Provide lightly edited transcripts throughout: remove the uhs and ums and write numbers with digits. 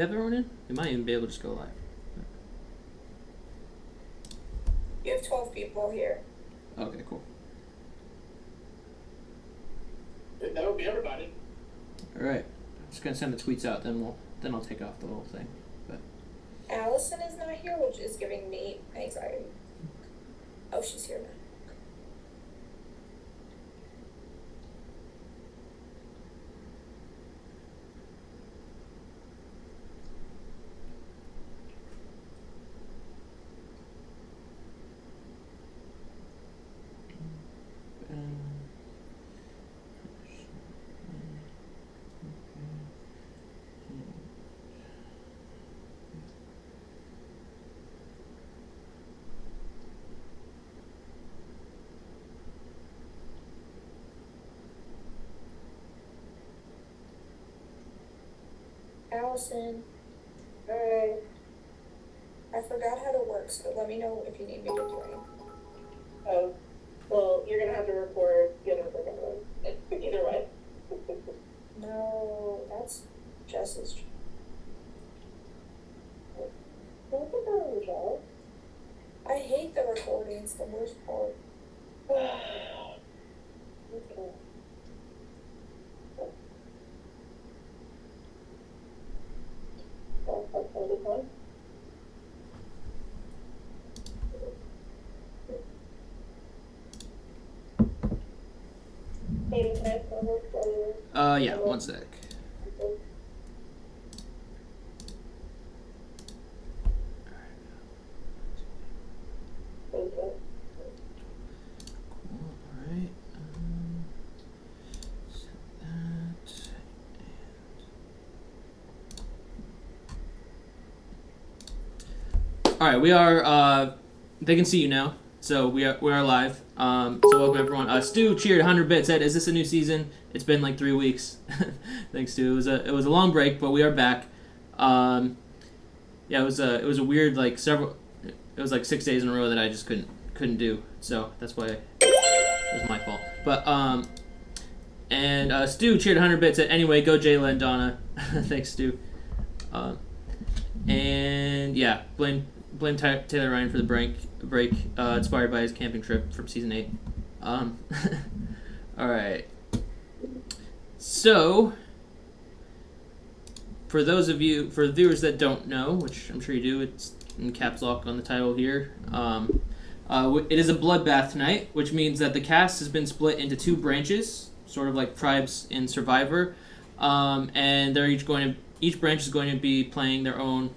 Have everyone in? We might even be able to just go live. You have 12 people here. Okay, cool. That'll be everybody. All right. I'm just gonna send the tweets out. Then I'll take off the whole thing. But Allison is not here, which is giving me anxiety. Oh, she's here now. Allison. Hey. I forgot how to work, so let me know if you need me to join. Oh, well, you're gonna have to record the other program either way. No, that's Jess's job. Don't put that on your job. I hate the recording, it's the worst part. Okay. I'll this one. Maybe can I over? yeah, one sec. Okay. Cool. All right. Set that. All right, we are. They can see you now, so we are live. So welcome everyone. Stu cheered 100 bits. Said, "Is this a new season?" It's been like 3 weeks. Thanks, Stu. It was a long break, but we are back. Yeah, it was a weird It was like 6 days in a row that I just couldn't do. So that's why it was my fault. But and Stu cheered 100 bits. Said, "Anyway, go Jayla and Donna." Thanks, Stu. And yeah, blame Taylor Ryan for the break inspired by his camping trip from season 8. All right. So, for the viewers that don't know, which I'm sure you do, it's in caps lock on the title here. It is a bloodbath tonight, which means that the cast has been split into 2 branches, sort of like tribes in Survivor, and they're each branch is going to be playing their own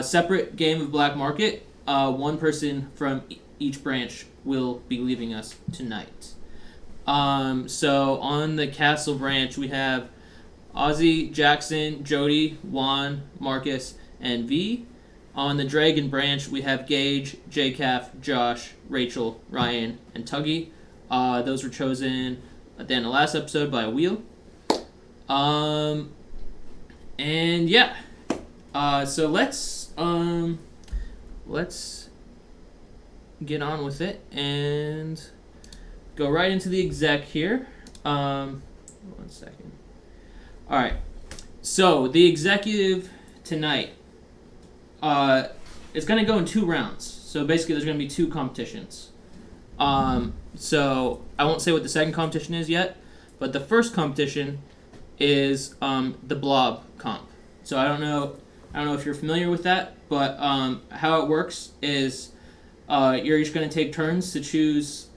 separate game of Black Market. One person from each branch will be leaving us tonight. So on the Castle branch, we have Ozzy, Jackson, Jody, Juan, Marcus, and V. On the Dragon branch, we have Gage, JCAF, Josh, Rachel, Ryan, and Tuggy. Those were chosen at the end of last episode by a wheel. And yeah. So let's get on with it and go right into the exec here. 1 second. All right. So the executive tonight is going to go in 2 rounds. So basically, there's going to be 2 competitions. So I won't say what the second competition is yet, but the first competition is the blob comp. So I don't know if you're familiar with that, but how it works is you're just going to take turns to choose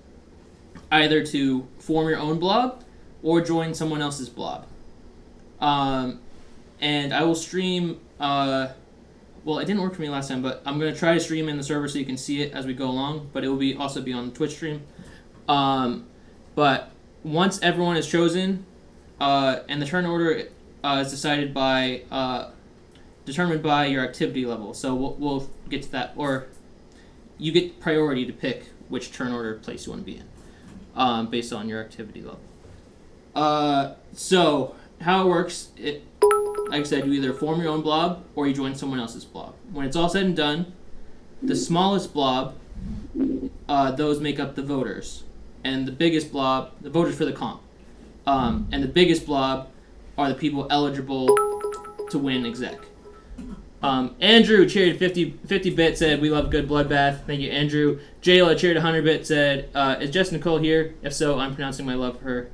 either to form your own blob or join someone else's blob. And I will stream. Well, it didn't work for me last time, but I'm going to try to stream in the server so you can see it as we go along. But it will also be on the Twitch stream. But once everyone is chosen, and the turn order is decided determined by your activity level. So we'll get to that, or you get priority to pick which turn order place you want to be in, based on your activity level. So how it works, like I said, you either form your own blob or you join someone else's blob. When it's all said and done, the smallest blob, those make up the voters, and the biggest blob, the voters for the comp, and the biggest blob are the people eligible to win exec. Andrew cheered 50 bit, said, we love a good bloodbath. Thank you, Andrew. Jayla cheered 100 bit, said, is Jess Nicole here? If so, I'm pronouncing my love for her.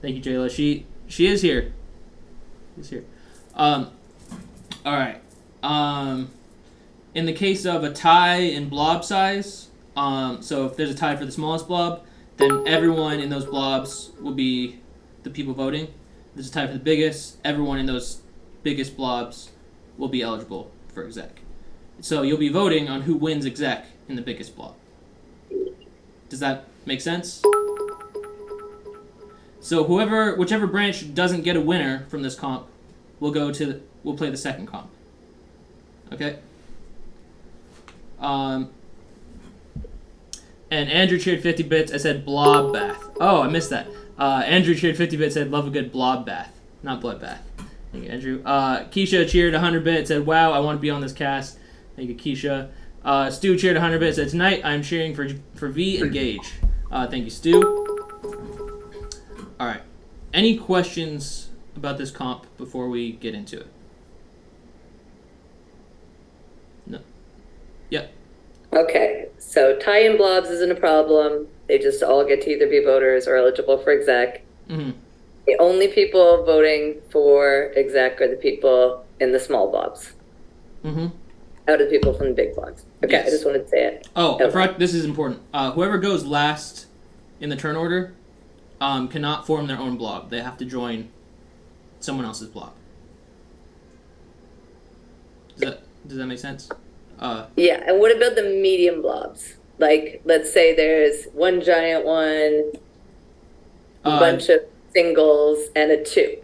Thank you, Jayla. She is here. She's here. All right. In the case of a tie in blob size, so if there's a tie for the smallest blob, then everyone in those blobs will be the people voting. If there's a tie for the biggest, everyone in those biggest blobs will be eligible for exec. So you'll be voting on who wins exec in the biggest blob. Does that make sense? So whichever branch doesn't get a winner from this comp, we'll play the second comp. Okay. And Andrew cheered 50 bits. I said blob bath. Oh, I missed that. Andrew cheered 50 bits. Said love a good blob bath, not blood bath. Thank you, Andrew. Keisha cheered 100 bits. Said wow, I want to be on this cast. Thank you, Keisha. Stu cheered 100 bits. Said tonight I'm cheering for V and Gage. Thank you, Stu. All right. Any questions about this comp before we get into it? No. Yep. Okay, so tie-in blobs isn't a problem. They just all get to either be voters or eligible for exec. Mm-hmm. The only people voting for exec are the people in the small blobs. Mm-hmm. Out of the people from the big blobs. Okay, Yes. I just wanted to say it. Oh, I forgot, this is important. Whoever goes last in the turn order cannot form their own blob. They have to join someone else's blob. Does that make sense? Yeah, and what about the medium blobs? Like, let's say there's one giant one, a bunch of singles, and a 2.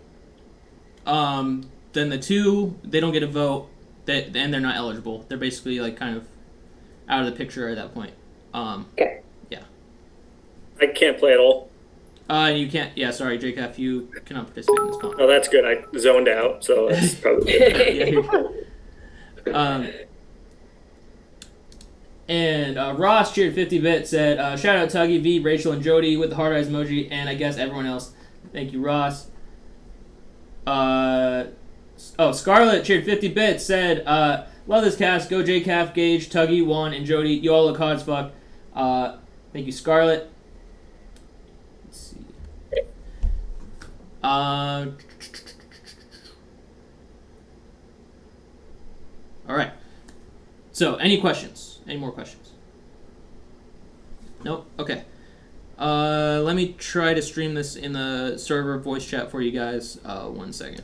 Then the 2, they don't get a vote, and they're not eligible. They're basically like kind of out of the picture at that point. Okay. Yeah. I can't play at all. You can't. Yeah, sorry, JCAF, you cannot participate in this comp. Oh, that's good. I zoned out, so that's probably good. Yeah, you're good. And Ross cheered 50 bit, said shout out Tuggy, V, Rachel, and Jody with the hard eyes emoji, and I guess everyone else. Thank you, Ross. Scarlett cheered 50 bit, said love this cast, go JCAF, Gage, Tuggy, Juan, and Jody. You all look hot as fuck. Thank you, Scarlett. Let's see. All right. So, any questions? Any more questions? Nope? Okay. Let me try to stream this in the server voice chat for you guys. 1 second.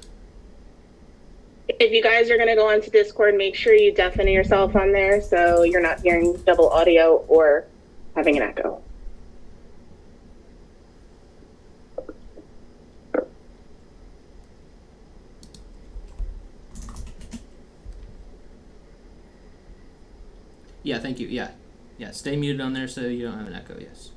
If you guys are going to go onto Discord, make sure you deafen yourself on there so you're not hearing double audio or having an echo. Yeah, thank you. Yeah. Yeah, stay muted on there so you don't have an echo, yes.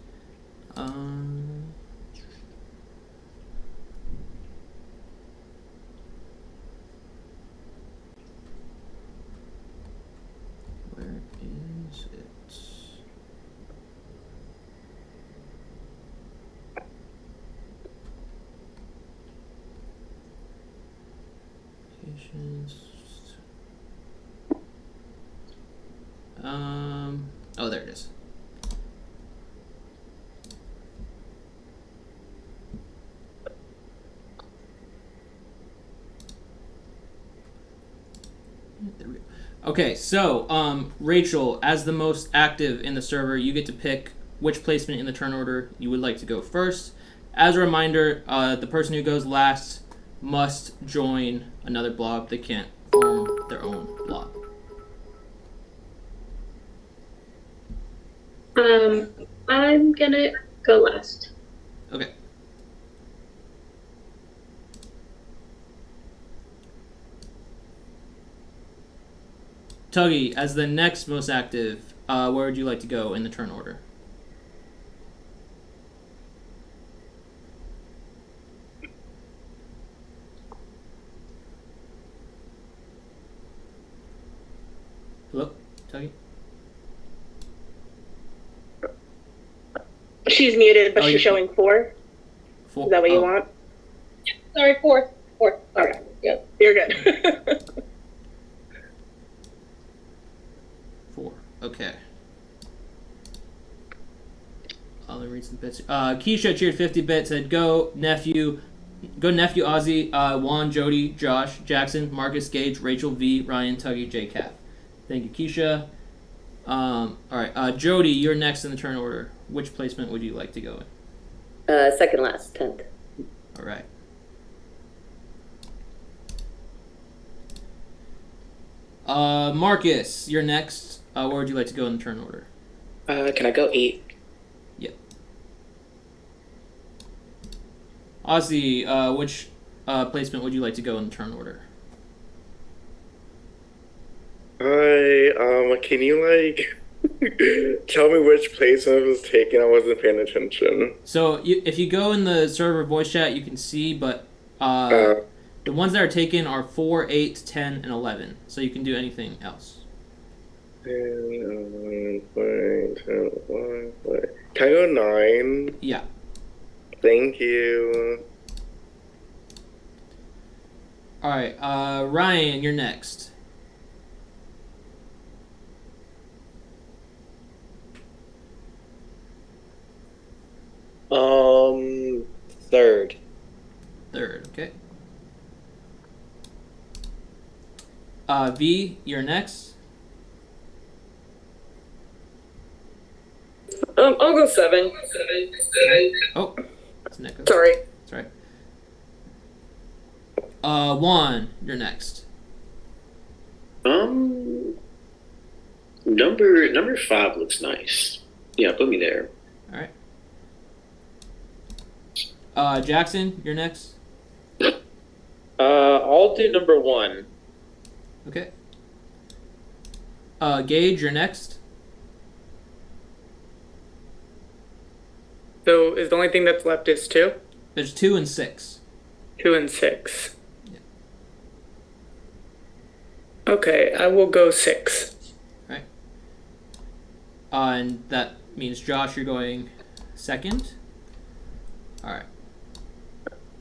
Where is it? Patience. Oh, there it is. There we go. Okay, so Rachel, as the most active in the server, you get to pick which placement in the turn order you would like to go first. As a reminder, the person who goes last must join another blob. They can't form their own blob. I'm gonna go last. Okay. Tuggy, as the next most active, where would you like to go in the turn order? Hello, Tuggy? She's muted, but Oh, she's you're- showing 4. Four. Is that what you Oh. want? Sorry, fourth. Okay, Yep. you're good. Okay. Let me read some bits. Keisha cheered 50 bits. Said go nephew Ozzy, Juan, Jody, Josh, Jackson, Marcus, Gage, Rachel, V, Ryan, Tuggy, J, Kath. Thank you, Keisha. All right, Jody, you're next in the turn order. Which placement would you like to go in? Second last, 10th. All right. Marcus, you're next. Where would you like to go in the turn order? Can I go 8? Yep. Ozzy, which placement would you like to go in the turn order? Hi, can you tell me which placement was taken? I wasn't paying attention. So if you go in the server voice chat, you can see, but the ones that are taken are 4, 8, 10, and 11. So you can do anything else. 10, 11, can I go 9? Yeah. Thank you. All right, Ryan, you're next. Third. Third, okay. V, you're next. I'll go 7. Oh, it's Nico. Sorry. That's right. Juan, you're next. Number 5 looks nice. Yeah, put me there. All right. Jackson, you're next. I'll do number 1. Okay. Gage, you're next. So is the only thing that's left is 2? There's 2 and 6. 2 and 6. Yeah. Okay, I will go 6. All right. And that means Josh, you're going second. All right.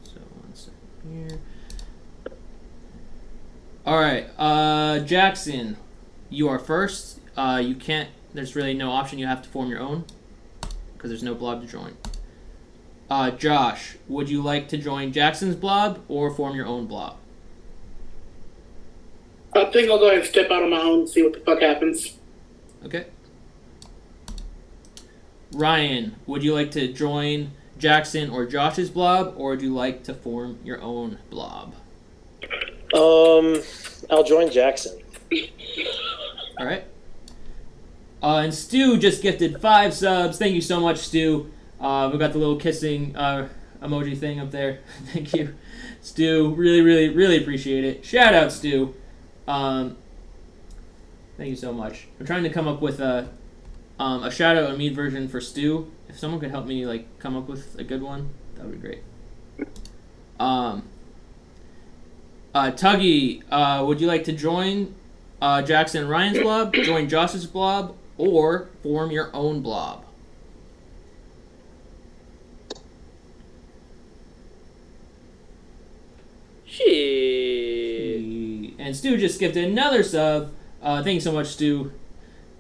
So 1 second here. All right, Jackson, you are first. You can't. There's really no option. You have to form your own because there's no blob to join. Josh, would you like to join Jackson's blob or form your own blob? I think I'll go ahead and step out on my own and see what the fuck happens. Okay. Ryan, would you like to join Jackson or Josh's blob, or would you like to form your own blob? I'll join Jackson. All right. And Stu just gifted 5 subs. Thank you so much, Stu. We got the little kissing emoji thing up there. Thank you, Stu. Really, really, really appreciate it. Shout out, Stu. Thank you so much. I'm trying to come up with a shout out and mead version for Stu. If someone could help me come up with a good one, that would be great. Tuggy, would you like to join Jackson and Ryan's blob, join Josh's blob, or form your own blob? And Stu just gifted another sub. Thank you so much, Stu.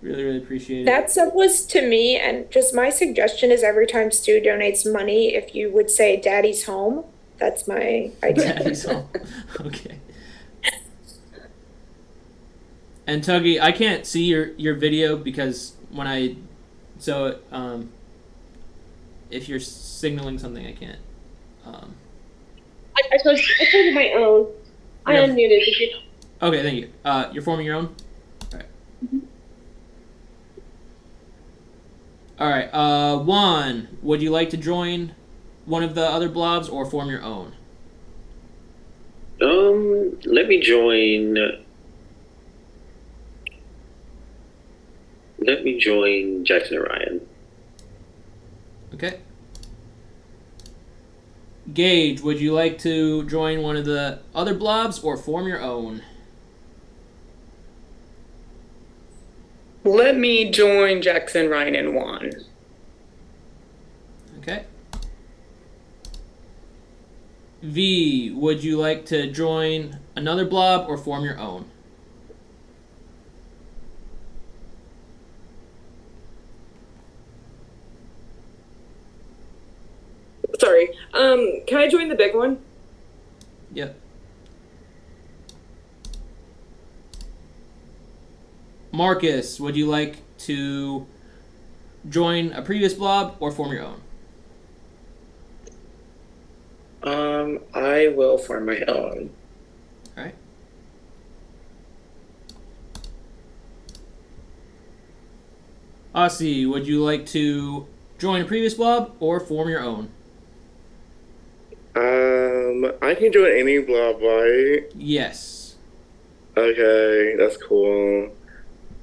Really, really appreciate it. That sub was to me, and just my suggestion is every time Stu donates money, if you would say Daddy's home, that's my idea. Daddy's home. Okay. And Tuggy, I can't see your video because if you're signaling something, I can't. I told you my own. I Yeah. unmuted. Did you? Okay, thank you. You're forming your own? All right. All right. Juan, would you like to join one of the other blobs or form your own? Let me join. Let me join Jackson and Ryan. Okay. Gage, would you like to join one of the other blobs or form your own? Let me join Jackson, Ryan, and Juan. Okay. V, would you like to join another blob or form your own? Can I join the big one? Yep. Marcus, would you like to join a previous blob or form your own? I will form my own. All right. Aussie, would you like to join a previous blob or form your own? I can join any blob, right? Yes. Okay, that's cool.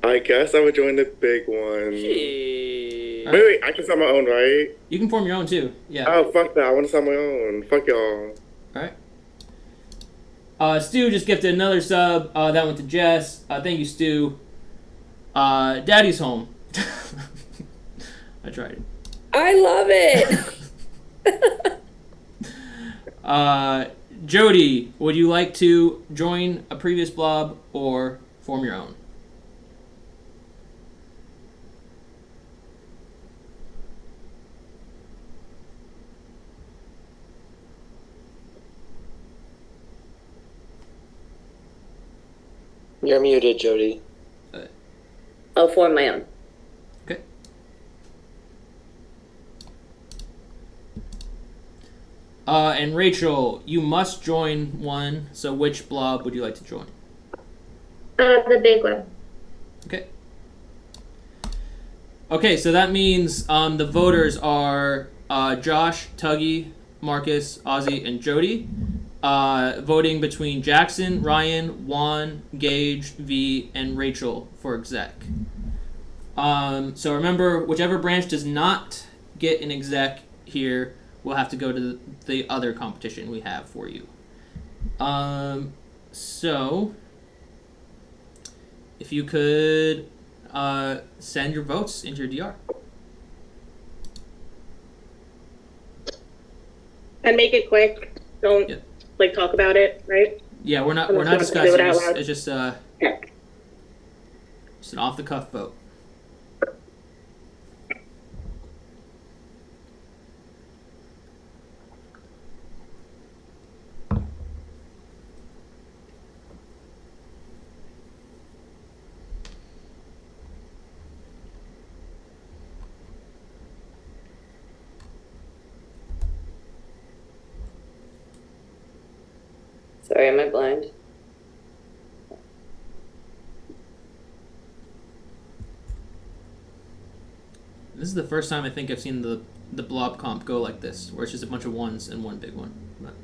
I guess I would join the big one. Hey. Wait, I can start my own, right? You can form your own too. Yeah. Oh, fuck that. I want to start my own. Fuck y'all. All right. Stu just gifted another sub. That went to Jess. Thank you, Stu. Daddy's home. I tried it. I love it. Jody, would you like to join a previous blob or form your own? You're muted, Jody. I'll form my own. Okay. And Rachel, you must join one. So which blob would you like to join? The big one. Okay. Okay, so that means the voters are Josh, Tuggy, Marcus, Ozzy, and Jody. Voting between Jackson, Ryan, Juan, Gage, V, and Rachel for exec. So remember, whichever branch does not get an exec here will have to go to the other competition we have for you. So if you could send your votes into your DR. And make it quick. Don't talk about it, right? Yeah, we're not Unless you want to discussing. do it out loud. It's just just an off the cuff vote. Sorry, am I blind? This is the first time I think I've seen the blob comp go like this, where it's just a bunch of ones and one big one. But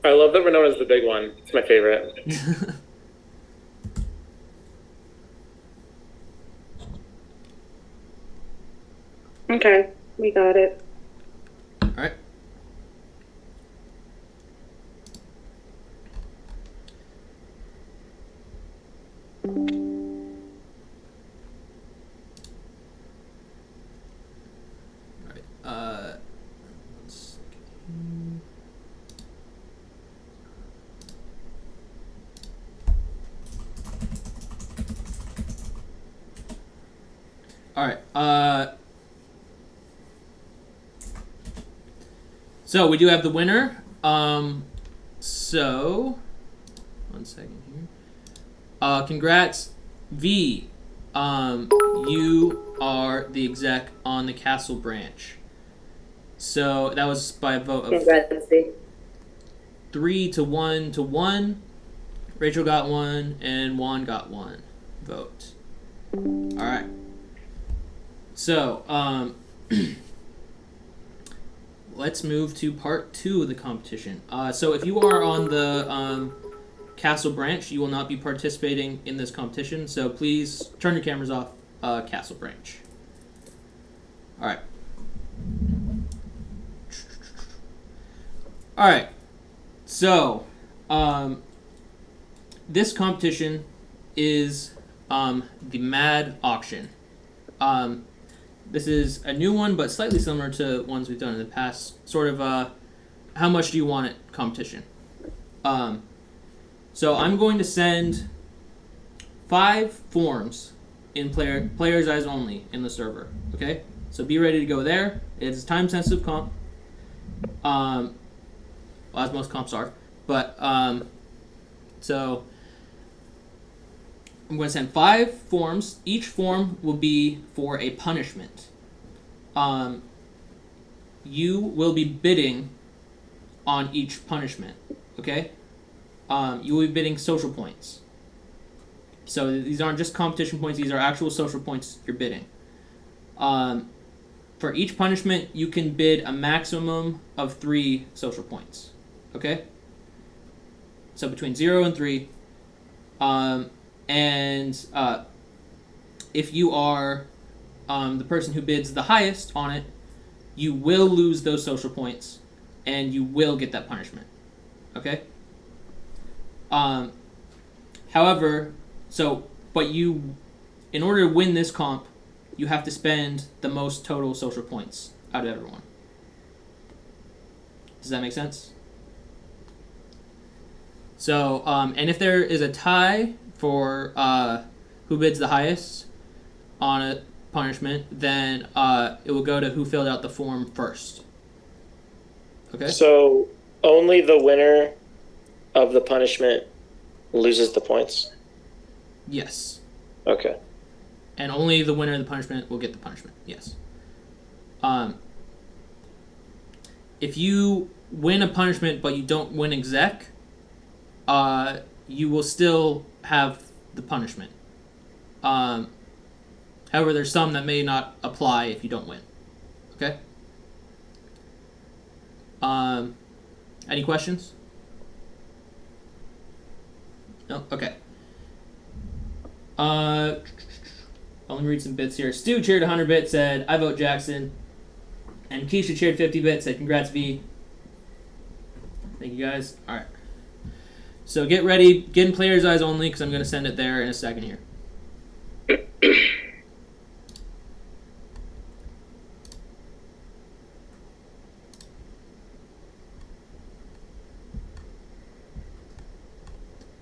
I love that we're known as the big one. It's my favorite. Okay, we got it. All right. All right. So we do have the winner. So 1 second here. Congrats, V. You are the exec on the Castle branch. So that was by a vote of Congrats, V. 3 to 1 to 1. Rachel got 1 and Juan got 1 vote. All right. So, let's move to part 2 of the competition. So if you are on the Castle branch, you will not be participating in this competition. So please turn your cameras off, Castle branch. All right. All right. So, this competition is the Mad Auction. This is a new one, but slightly similar to ones we've done in the past. Sort of how much do you want it competition. So I'm going to send 5 forms in player's eyes only in the server. Okay? So be ready to go there. It's a time-sensitive comp. Well, as most comps are. But, so I'm going to send 5 forms. Each form will be for a punishment. You will be bidding on each punishment, okay? You will be bidding social points. So these aren't just competition points, these are actual social points you're bidding. For each punishment, you can bid a maximum of 3 social points, okay? So between 0 and 3. If you are the person who bids the highest on it, you will lose those social points, and you will get that punishment. Okay? However, but you, in order to win this comp, you have to spend the most total social points out of everyone. Does that make sense? So, and if there is a tie for who bids the highest on a punishment, then it will go to who filled out the form first. Okay? So only the winner of the punishment loses the points? Yes. Okay. And only the winner of the punishment will get the punishment. Yes. If you win a punishment but you don't win exec, you will still have the punishment. However, there's some that may not apply if you don't win. Okay? Any questions? No? Okay. Let me read some bits here. Stu cheered 100 bits, said, I vote Jackson. And Keisha cheered 50 bits, said, congrats, V. Thank you, guys. Alright. So get ready. Get in player's eyes only, because I'm going to send it there in a second here.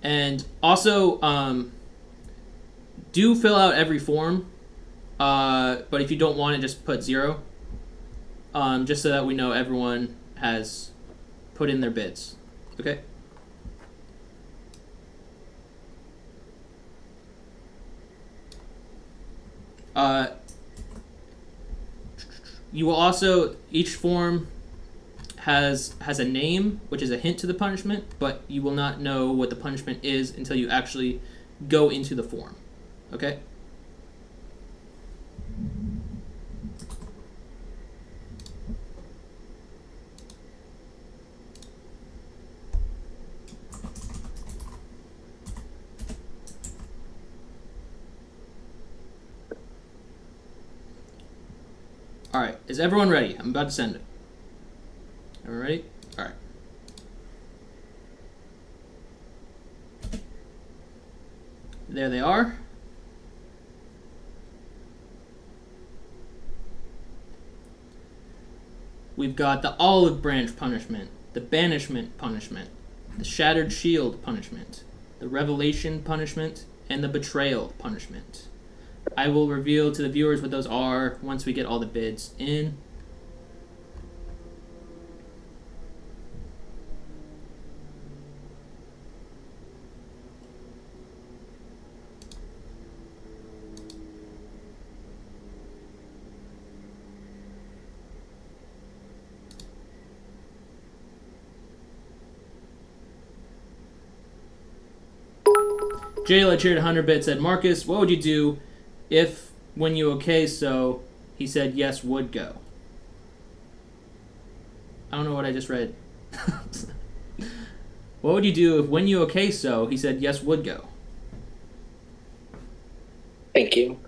And also, do fill out every form, but if you don't want it, just put 0, just so that we know everyone has put in their bids. Okay? You will also, each form has a name, which is a hint to the punishment, but you will not know what the punishment is until you actually go into the form. Okay? Alright, is everyone ready? I'm about to send it. Everyone ready? Alright. There they are. We've got the olive branch punishment, the banishment punishment, the shattered shield punishment, the revelation punishment, and the betrayal punishment. I will reveal to the viewers what those are once we get all the bids in. Jayla cheered 100 bits, said, Marcus, what would you do if, when you okay so, he said yes would go? I don't know what I just read. What would you do if, when you okay so, he said yes would go? Thank you.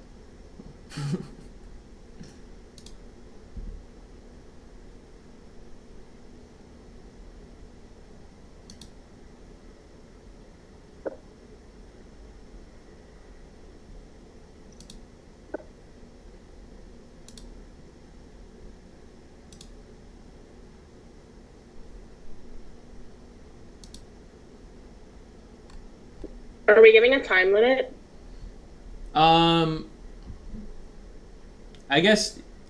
Are we giving a time limit? I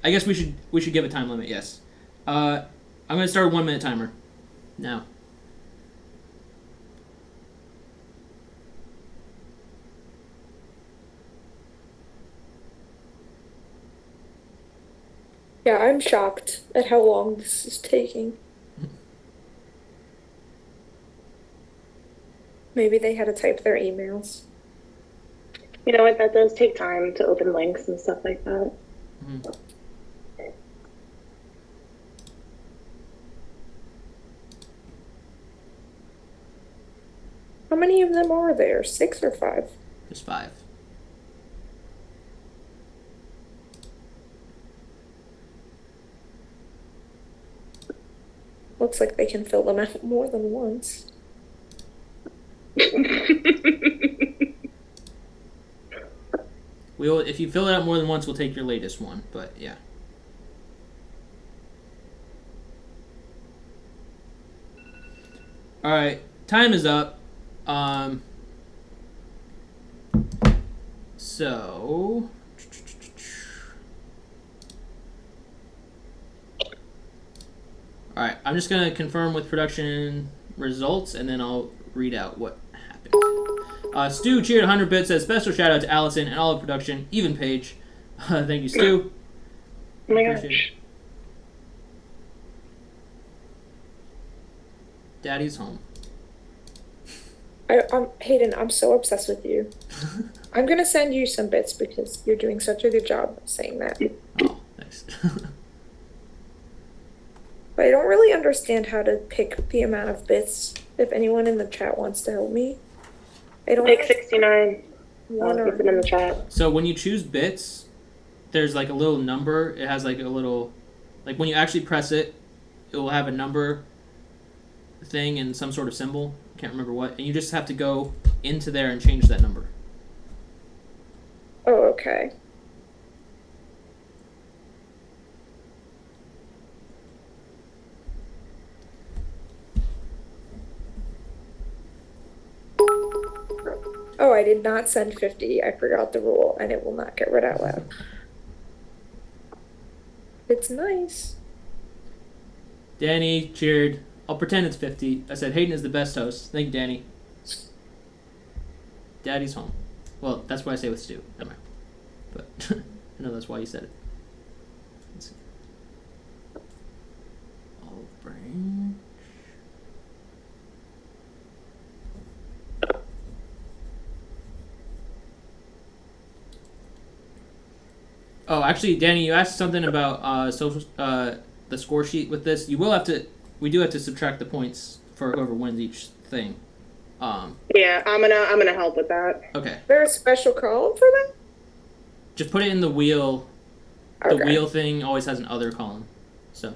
I guess we should give a time limit. Yes. I'm gonna start a 1 minute timer now. Yeah, I'm shocked at how long this is taking. Maybe they had to type their emails. You know what? That does take time to open links and stuff like that. Mm-hmm. How many of them are there? 6 or 5? There's 5. Looks like they can fill them out more than once. If you fill it out more than once, we'll take your latest one. But yeah. All right, time is up. So. All right, I'm just gonna confirm with production results, and then I'll read out what happened. Stu cheered 100 bits. Says special shout out to Allison and all of production, even Paige. Thank you, Stu. Oh my Appreciate gosh. it. Daddy's home. Hayden, I'm so obsessed with you. I'm gonna send you some bits because you're doing such a good job saying that. Oh, thanks. But I don't really understand how to pick the amount of bits. If anyone in the chat wants to help me, I don't Like 69. want Keep it in the chat. So when you choose bits, there's like a little number. It has like a little, like when you actually press it, it will have a number thing and some sort of symbol. I can't remember what. And you just have to go into there and change that number. Oh, okay. Oh, I did not send 50. I forgot the rule, and it will not get read out loud. It's nice. Danny cheered. I'll pretend it's 50. I said Hayden is the best host. Thank you, Danny. Daddy's home. Well, that's what I say with Stu. Never mind. But I know that's why you said it. Let's see. Olive branch. Oh, actually, Danny, you asked something about social the score sheet with this. You will have to. We do have to subtract the points for whoever wins each thing. Yeah, I'm gonna help with that. Okay. Is there a special column for them? Just put it in the wheel. The Okay. wheel thing always has an other column. So.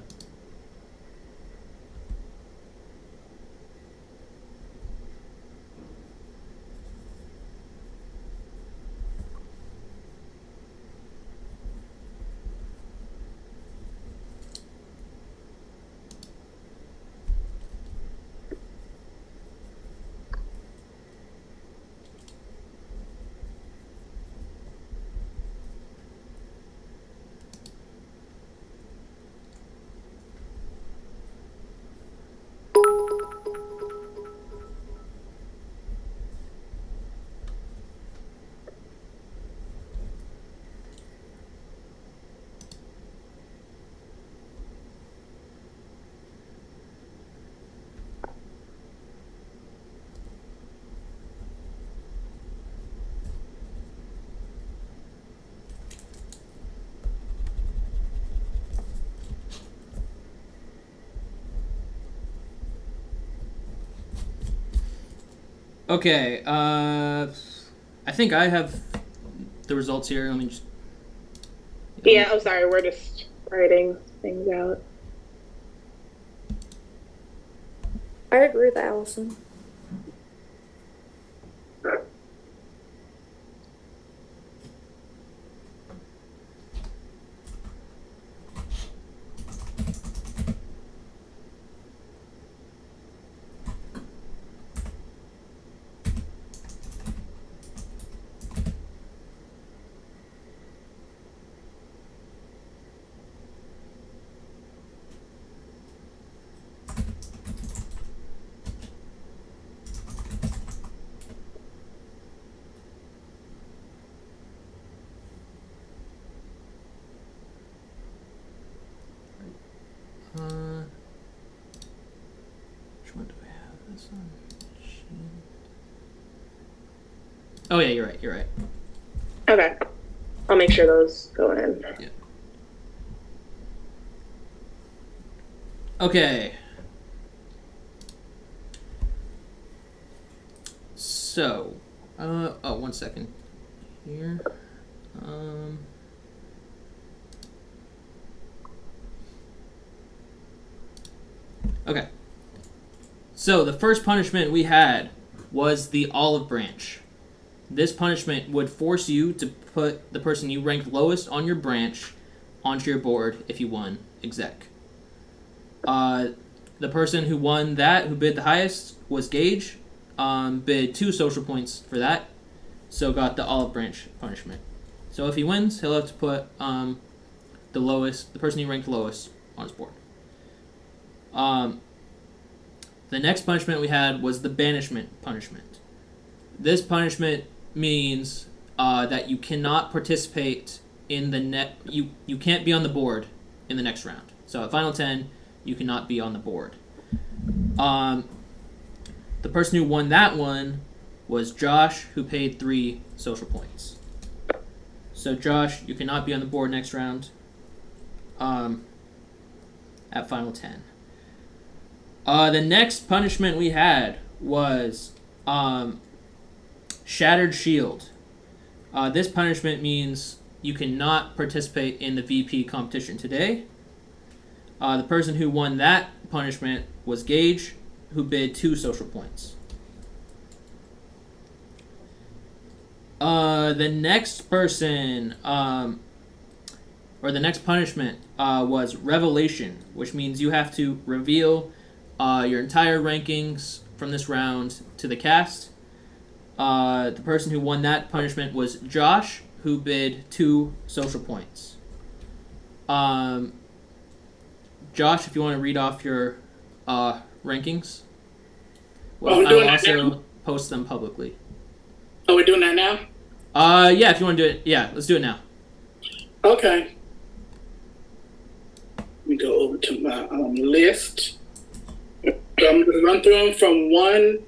Okay, I think I have the results here. Let me just... Yeah, I'm sorry, we're just writing things out. I agree with Allison. Oh yeah, you're right. You're right. Okay. I'll make sure those go in. Yeah. Okay. So, oh, 1 second here. Okay. So the first punishment we had was the olive branch. This punishment would force you to put the person you ranked lowest on your branch onto your board if you won exec. The person who won that, who bid the highest, was Gage. Bid 2 social points for that, so got the olive branch punishment. So if he wins, he'll have to put the person he ranked lowest on his board. The next punishment we had was the banishment punishment. This punishment means that you cannot participate in the you can't be on the board in the next round. So at Final 10, you cannot be on the board. The person who won that one was Josh, who paid 3 social points. So Josh, you cannot be on the board next round at Final 10. The next punishment we had was Shattered Shield. This punishment means you cannot participate in the VP competition today. The person who won that punishment was Gage, who bid 2 social points. The next person, or the next punishment, was Revelation, which means you have to reveal your entire rankings from this round to the cast. The person who won that punishment was Josh, who bid 2 social points. Josh, if you want to read off your rankings, well, I'll also post them publicly. Oh, we're doing that now? Yeah, if you want to do it, yeah, let's do it now. Okay. Let me go over to my list. So I'm going to run through them from 1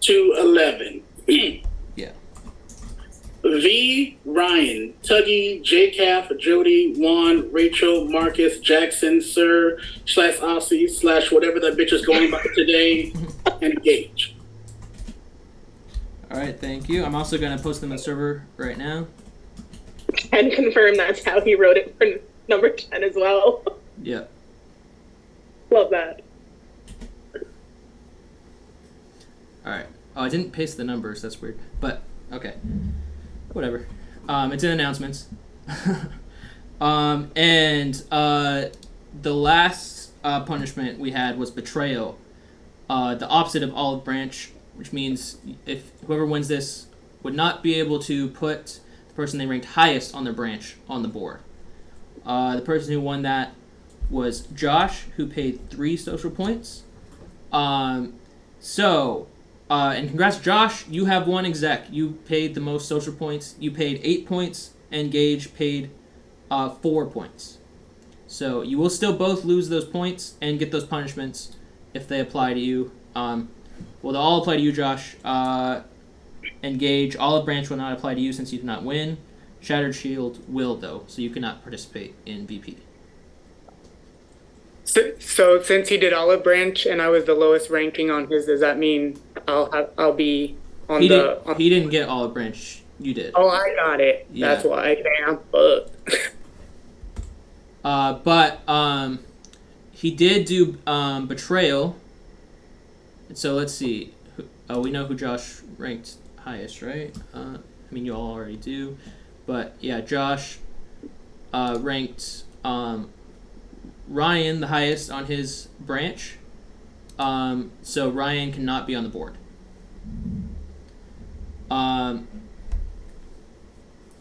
to 11. Yeah. V, Ryan, Tuggy, J-Calf, Jody, Juan, Rachel, Marcus, Jackson, Sir, / Aussie / whatever that bitch is going by today, and Gage. All right, thank you. I'm also going to post them on the server right now. And confirm that's how he wrote it for number 10 as well. Yeah. Love that. All right. Oh, I didn't paste the numbers. That's weird. But, okay. Whatever. It's in announcements. The last punishment we had was betrayal. The opposite of olive branch, which means if whoever wins this would not be able to put the person they ranked highest on their branch on the board. The person who won that was Josh, who paid 3 social points. And congrats, Josh. You have won exec. You paid the most social points. You paid 8 points, and Gage paid 4 points. So you will still both lose those points and get those punishments if they apply to you. Well, they'll all apply to you, Josh. And Gage, Olive Branch will not apply to you since you did not win. Shattered Shield will, though, so you cannot participate in VP. So since he did Olive Branch and I was the lowest ranking on his, does that mean I'll be on He didn't get Olive Branch. You did. Oh, I got it. Yeah. That's why. Damn. But he did do Betrayal. So let's see. We know who Josh ranked highest, right? I mean, you all already do. But yeah, Josh ranked Ryan the highest on his branch. So Ryan cannot be on the board. All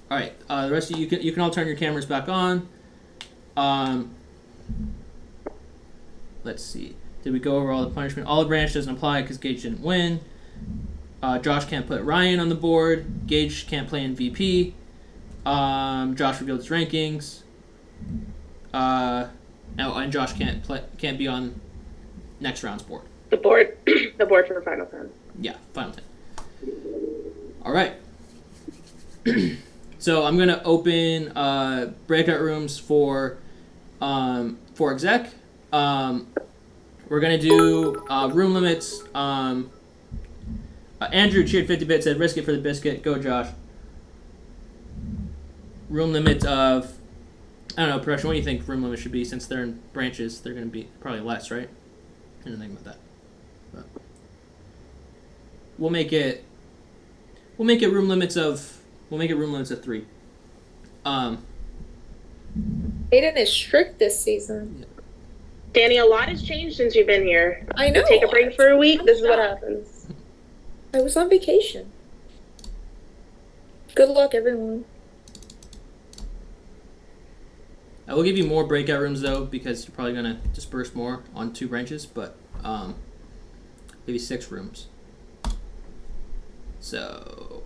right. The rest of you can all turn your cameras back on. Let's see. Did we go over all the punishment? Olive Branch doesn't apply because Gage didn't win. Josh can't put Ryan on the board. Gage can't play in VP. Josh revealed his rankings. And Josh can't be on next round's board. The board for Final 10. Yeah, Final 10. All right. So I'm gonna open breakout rooms for exec. We're gonna do room limits. Andrew cheered 50 bits, said risk it for the biscuit. Go Josh. Room limit of, I don't know, production. What do you think room limit should be? Since they're in branches, they're gonna be probably less, right? I didn't think about that. But we'll make it room limits of 3. Aiden is strict this season. Danny, a lot has changed since you've been here. I know. Take a break for a week. This is what happens. I was on vacation. Good luck, everyone. I will give you more breakout rooms though, because you're probably gonna disperse more on 2 branches, but maybe 6 rooms. So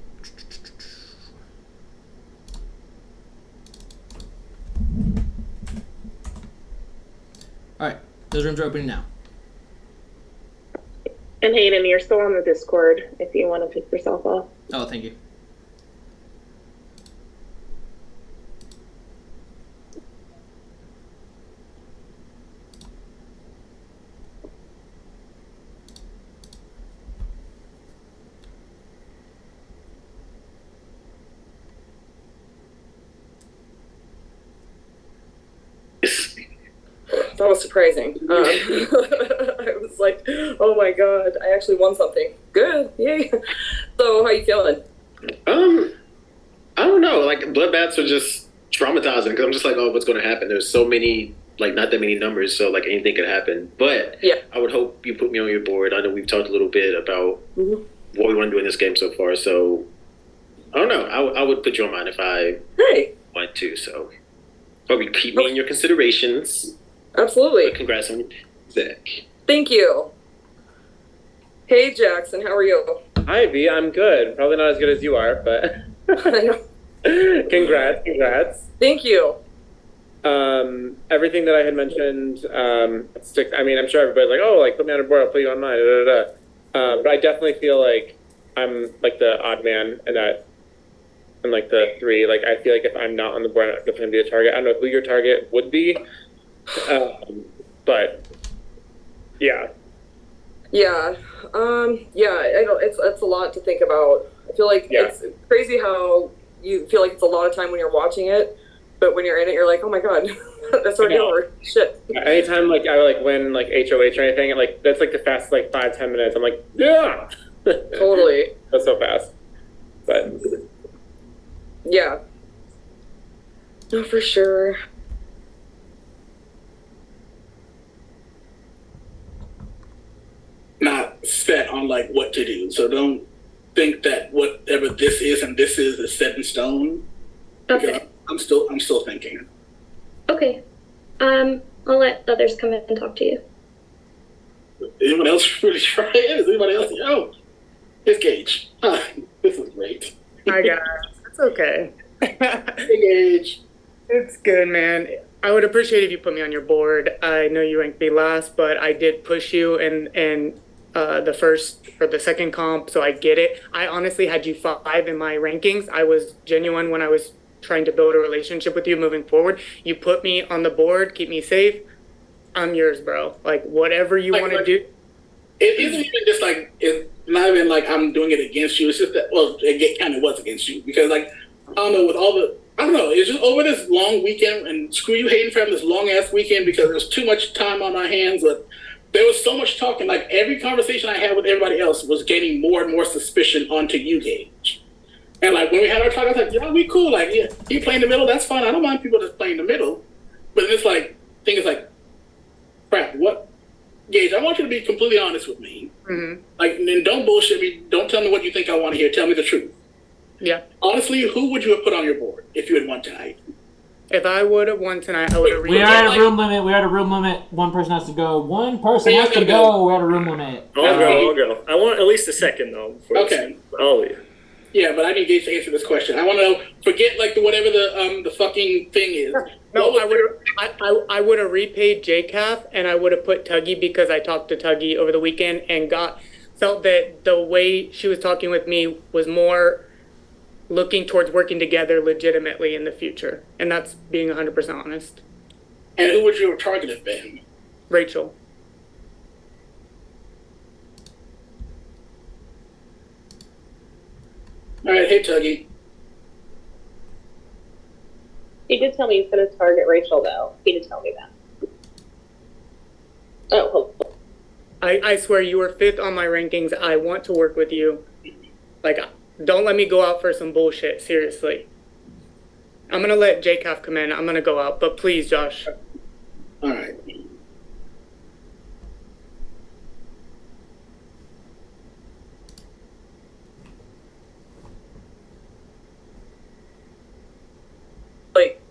all right, those rooms are opening now. And Hayden, you're still on the Discord if you want to pick yourself off. Oh, thank you. That was surprising. I was like, oh my god, I actually won something. Good, yay. So, how you feeling? I don't know. Like, bloodbaths are just traumatizing because I'm just like, oh, what's going to happen? There's so many, like, not that many numbers, so like anything could happen. But yeah, I would hope you put me on your board. I know we've talked a little bit about what we want to do in this game so far. So I don't know. I would put you on mine if I want to. So probably keep me in your considerations. Absolutely. But congrats on Zach. Thank you. Hey, Jackson, how are you? Hi, V. I'm good. Probably not as good as you are, but congrats. Thank you. Everything that I had mentioned, I mean, I'm sure everybody's like, oh, like, put me on a board, I'll put you on mine, but I definitely feel like I'm, like, the odd man, and that I'm, like, the 3. Like, I feel like if I'm not on the board, I'm definitely going to be a target. I don't know who your target would be, but, yeah. Yeah, I don't, it's a lot to think about. I feel like it's crazy how you feel like it's a lot of time when you're watching it, but when you're in it, you're like, oh my god, that's already over. Shit. Anytime like I like win like HOH or anything, like that's like the fastest like 5-10 minutes. I'm like, yeah, totally. That's so fast. But yeah, no, for sure. Not set on like what to do, so don't think that whatever this is and this is set in stone. Okay. I'm still thinking. Okay. I'll let others come in and talk to you. Anyone else really try it? Is anybody else? Oh, it's Gage. This is great. Hi guys. It's okay. Hey Gage. It's good, man. I would appreciate if you put me on your board. I know you ranked me last, but I did push you in the first or the second comp, so I get it. I honestly had you 5 in my rankings. I was genuine when I was trying to build a relationship with you moving forward. You put me on the board, keep me safe. I'm yours, bro. Like, whatever you want to do. It isn't even just like, it's not even like I'm doing it against you. It's just that, well, it kind of was against you. Because, like, I don't know, with all the, I don't know, it's just over this long weekend, and screw you, Hayden, for having this long-ass weekend because there's too much time on my hands. But there was so much talking. Like, every conversation I had with everybody else was gaining more and more suspicion onto you, Gage. And, like, when we had our talk, I was like, yeah, we cool. Like, yeah, you play in the middle, that's fine. I don't mind people just playing in the middle. But then it's like, thing is like, crap, what? Gage, I want you to be completely honest with me. Mm-hmm. Like, and don't bullshit me. Don't tell me what you think I want to hear. Tell me the truth. Yeah. Honestly, who would you have put on your board if you had won tonight? If I would have won tonight, I would have. We are at a room limit. We are at a room limit. One person has to go. One person has to go. We're at a room limit. I'll go. I want at least a second though. Okay. I'll leave. Yeah, but I need Gage to answer this question. I want to know. Forget like whatever the fucking thing is. No, I would have repaid JCAF, and I would have put Tuggy because I talked to Tuggy over the weekend and felt that the way she was talking with me was more looking towards working together legitimately in the future. And that's being 100% honest. And who would your target have been? Rachel. All right, hey Tuggy. He did tell me he's going to target Rachel, though. He did tell me that. Oh, hopefully. I swear you were 5th on my rankings. I want to work with you. Like, don't let me go out for some bullshit, seriously. I'm going to let JCAF come in. I'm going to go out, but please, Josh. All right. Like,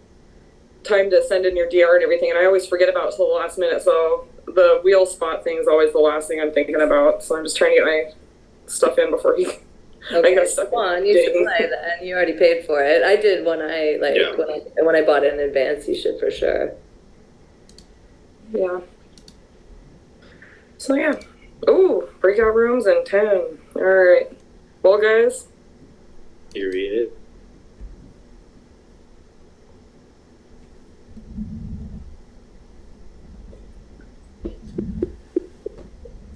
time to send in your DR and everything, and I always forget about it till the last minute, so the wheel spot thing is always the last thing I'm thinking about, so I'm just trying to get my stuff in before he... Okay, come on, you should play that. You already paid for it. I did when I bought it in advance. You should for sure. Yeah. So yeah. Ooh, breakout rooms and 10. All right. Well, guys. You read it.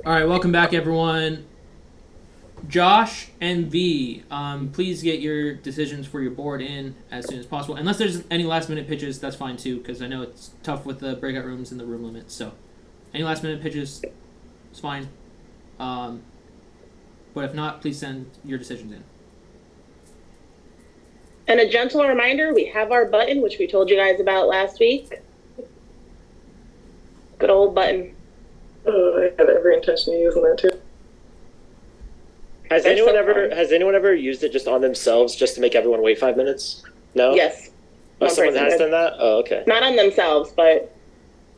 All right, welcome back, everyone. Josh and V, please get your decisions for your board in as soon as possible. Unless there's any last-minute pitches, that's fine too, because I know it's tough with the breakout rooms and the room limit. So, any last-minute pitches, it's fine. But if not, please send your decisions in. And a gentle reminder, we have our button, which we told you guys about last week. Good old button. Oh, I had every intention of using that too. Has anyone ever used it just on themselves just to make everyone wait 5 minutes? No? Yes. Oh, someone has done that? Oh, okay. Not on themselves, but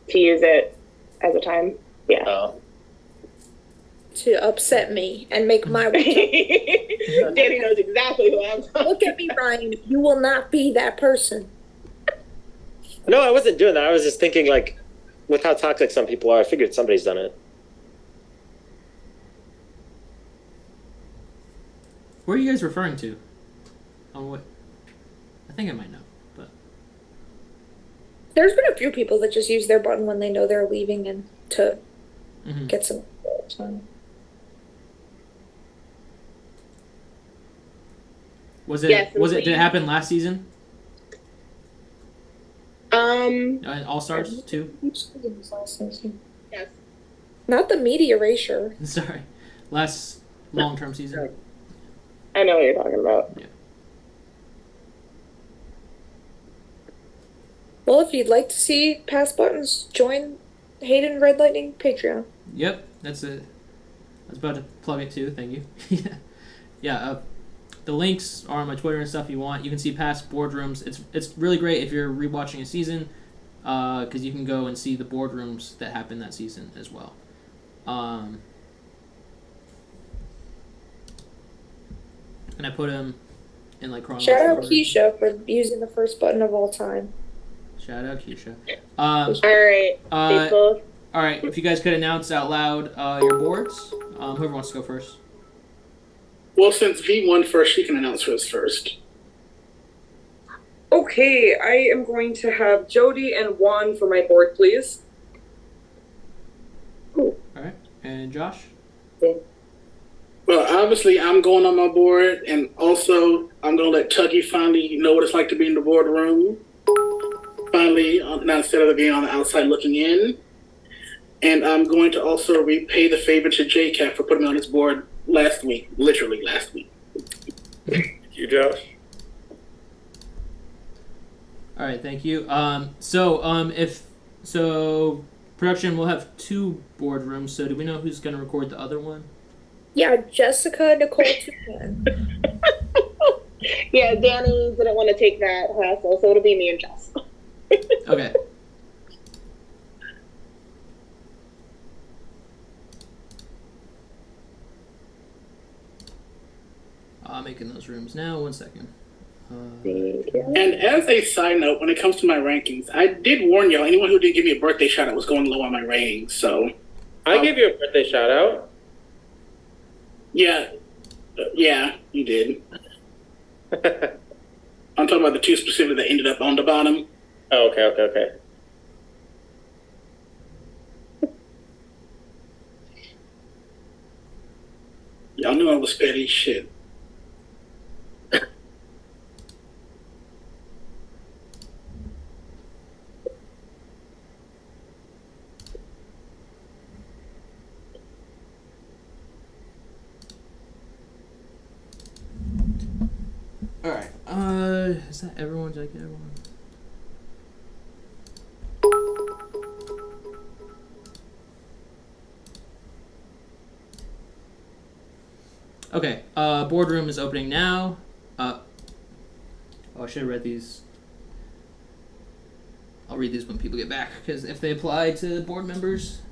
to use it as a time. Yeah. Oh. To upset me and make my way. Danny knows exactly who I'm talking. Look at me, Ryan. You will not be that person. No, I wasn't doing that. I was just thinking, like, with how toxic some people are, I figured somebody's done it. Where are you guys referring to? On what? I think I might know, but There's been a few people that just use their button when they know they're leaving and to get some. Was it? Yes, Did it happen last season? All Stars too. Yes. Not the media erasure. Sorry, last long-term season. I know what you're talking about. Yeah. Well, if you'd like to see past buttons, join Hayden Red Lightning Patreon. Yep, that's it. I was about to plug it too. Thank you. Yeah. The links are on my Twitter and stuff. If you want, you can see past boardrooms. It's really great if you're rewatching a season, because you can go and see the boardrooms that happened that season as well. And I put them in like chronological Shout out order. Keisha for using the first button of all time. Shout out Keisha. All right. All right. If you guys could announce out loud your boards, whoever wants to go first. Well, since V won first, she can announce hers first. Okay, I am going to have Jody and Juan for my board, please. All right. And Josh? Well, obviously, I'm going on my board, and also I'm going to let Tuggy finally know what it's like to be in the boardroom. Finally, not instead of being on the outside looking in. And I'm going to also repay the favor to JCat for putting me on his board literally last week. Thank you, Josh. All right, thank you. So production will have 2 boardrooms. So do we know who's going to record the other one? Yeah, Jessica Nicole Tupan. Yeah, Danny didn't want to take that hassle, so it'll be me and Jess. Okay. Making those rooms now. 1 second. And as a side note, when it comes to my rankings, I did warn y'all, anyone who didn't give me a birthday shout out was going low on my ratings, so... I gave you a birthday shout out. Yeah, you did. I'm talking about the two specifically that ended up on the bottom. Oh, okay. Y'all knew I was petty shit. All right. Is that everyone? Did I get everyone? Okay. Boardroom is opening now. Oh, I should have read these. I'll read these when people get back, because if they apply to board members.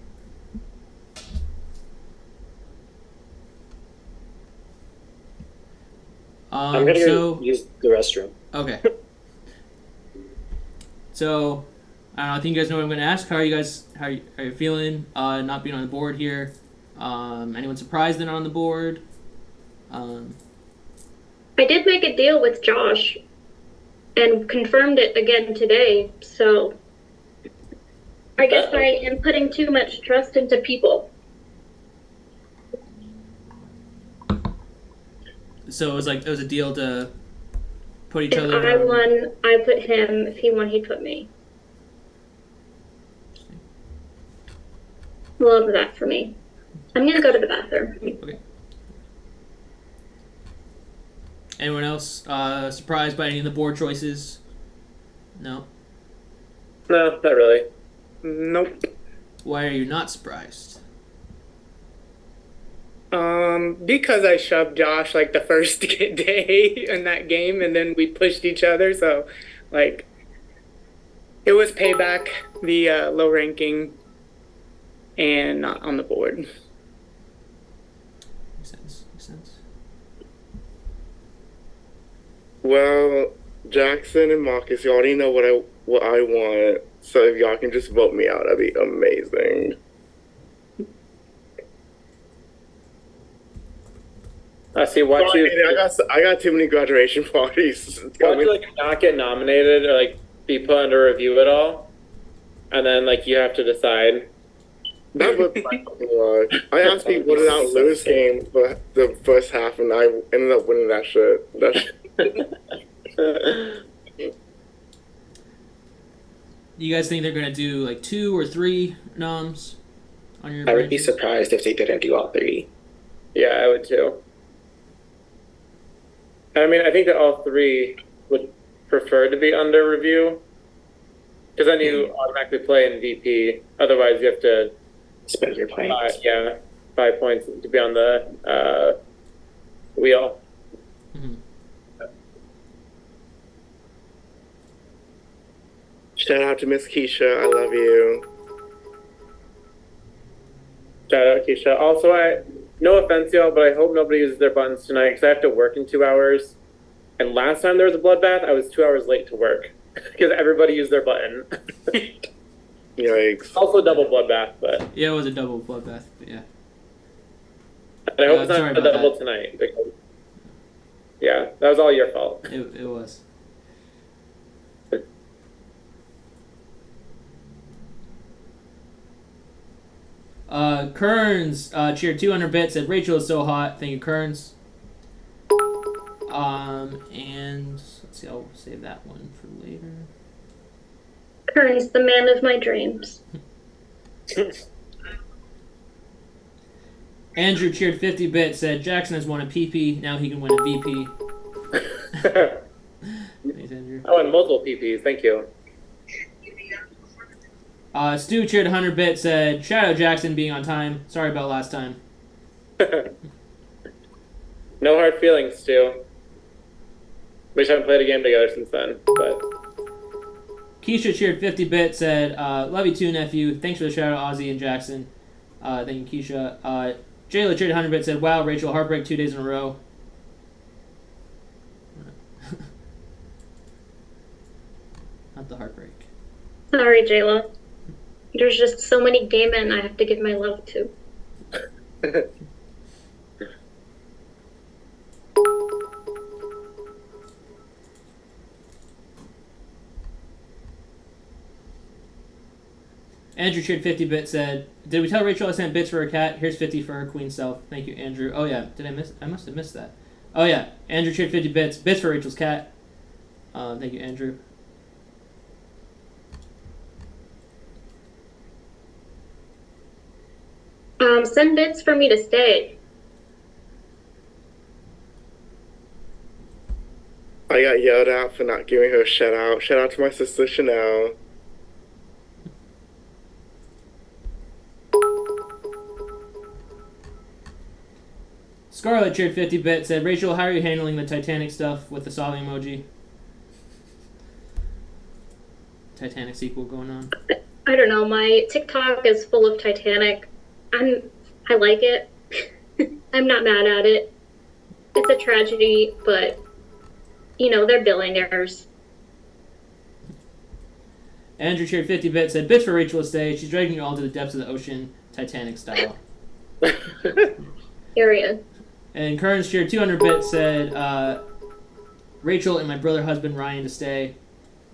I'm gonna go use the restroom. Okay. So, I don't know. I think you guys know what I'm going to ask. How are you guys? How are you feeling? Not being on the board here. Anyone surprised they're not on the board? I did make a deal with Josh, and confirmed it again today. So, I guess I am putting too much trust into people. So it was a deal to put each If other. I won, I put him. If he won, he put me. Love that for me. I'm gonna go to the bathroom. Okay. Anyone else surprised by any of the board choices? No. No, not really. Nope. Why are you not surprised? Because I shoved Josh like the first day in that game, and then we pushed each other. So, like, it was payback. The low ranking and not on the board. Makes sense. Well, Jackson and Marcus, you already know what I want. So if y'all can just vote me out, that'd be amazing. See, watch you. I got too many graduation parties. Watch you like not get nominated or like be put under review at all, and then like you have to decide. That would I asked people to not lose game for the first half, and I ended up winning that shit. You guys think they're gonna do like 2 or 3 noms on your? I would be branches? surprised if they didn't do all 3. Yeah, I would too. I mean, I think that all 3 would prefer to be under review, because then you automatically play in VP. Otherwise, you have to spend your points. 5 points to be on the wheel. Mm-hmm. Shout out to Miss Keisha. I love you. Shout out, Keisha. Also, no offense, y'all, but I hope nobody uses their buttons tonight, because I have to work in 2 hours. And last time there was a bloodbath, I was 2 hours late to work because everybody used their button. Yikes. Also double bloodbath, but Yeah, it was a double bloodbath. But yeah. and I hope it's sorry not a about double that. tonight. Because, yeah, that was all your fault. It was. Kearns cheered 200 bits, said Rachel is so hot. Thank you, Kearns. And let's see, I'll save that one for later. Kearns, the man of my dreams. Andrew cheered 50 bits, said Jackson has won a PP, now he can win a VP. Thanks, Andrew. I won multiple PPs. Thank you. Stu cheered 100 bits, said Shadow Jackson being on time. Sorry about last time. No hard feelings, Stu. We just haven't played a game together since then. But Keisha cheered 50 bits, said love you too, nephew. Thanks for the shout out, Ozzy and Jackson. Thank you, Keisha. Jayla cheered 100 bits, said wow, Rachel, heartbreak 2 days in a row. Not the heartbreak. Sorry, Jayla. There's just so many gay men I have to give my love to. Andrew cheered 50 bits. Said, "Did we tell Rachel I sent bits for her cat? Here's 50 for her queen self. Thank you, Andrew." Oh yeah, did I miss? I must have missed that. Oh yeah, Andrew cheered 50 bits. Bits for Rachel's cat. Thank you, Andrew. Send bits for me to stay. I got yelled at for not giving her a shout out. Shout out to my sister Chanel. Scarlett cheered 50 bits. Said, "Rachel, how are you handling the Titanic stuff with the sobbing emoji?" Titanic sequel going on. I don't know. My TikTok is full of Titanic. I like it. I'm not mad at it. It's a tragedy, but you know, they're billionaires. Andrew cheered 50 bits. Said, "Bits for Rachel to stay. She's dragging you all to the depths of the ocean, Titanic style." Period. And Kearns cheered 200 bits. Said, "Rachel and my brother husband Ryan to stay."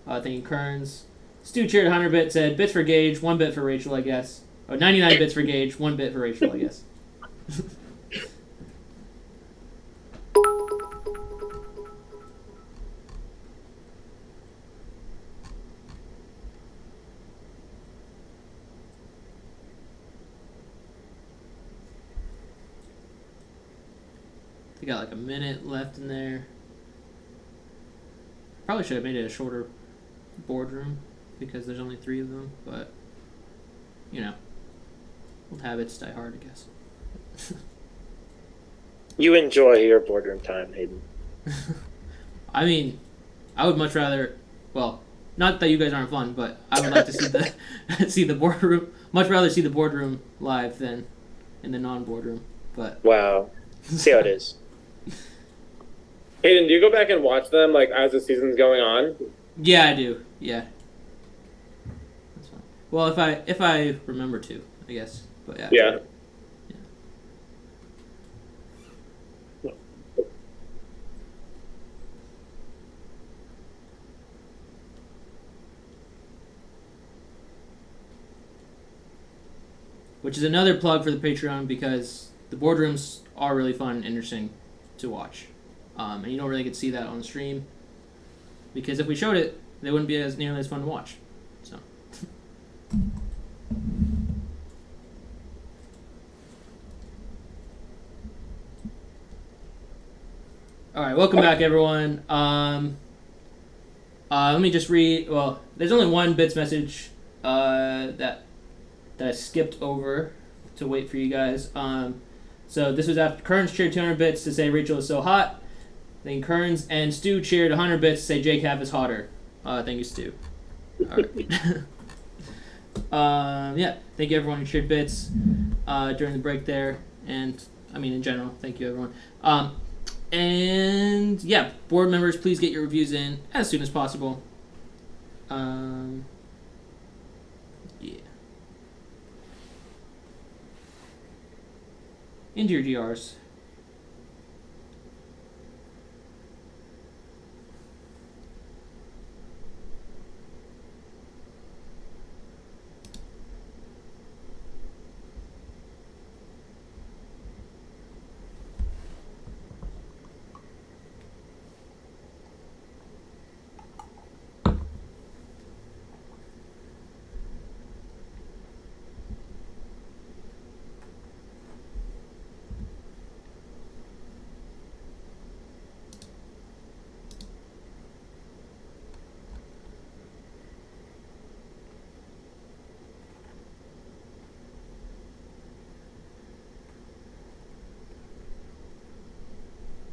Thank you, Kearns. Stu cheered 100 bits. Said, "Bits for Gage, 1 bit for Rachel, I guess." Oh, 99 bits for Gage, 1 bit for Rachel, I guess. They got like a minute left in there. Probably should have made it a shorter boardroom because there's only 3 of them, but you know, old habits die hard, I guess. You enjoy your boardroom time, Hayden. I mean, I would much rather, well, not that you guys aren't fun, but I would like to see the see the boardroom. Much rather see the boardroom live than in the non-boardroom. But wow, see how it is. Hayden, do you go back and watch them like as the season's going on? Yeah, I do. Yeah. That's fine. Well, if I remember to, I guess. But yeah. Yeah. Which is another plug for the Patreon because the boardrooms are really fun and interesting to watch. And you don't really get to see that on the stream. Because if we showed it, they wouldn't be as nearly as fun to watch. So. Alright, welcome back everyone. Let me just read, well, there's only one bits message that I skipped over to wait for you guys. So this was after Kearns cheered 200 bits to say Rachel is so hot. Then Kearns and Stu cheered 100 bits to say Jake Half is hotter. Thank you, Stu. Alright. Yeah, thank you everyone who cheered bits during the break there. And, I mean, in general, thank you everyone. And, yeah, board members, please get your reviews in as soon as possible. Yeah. Into your GRs.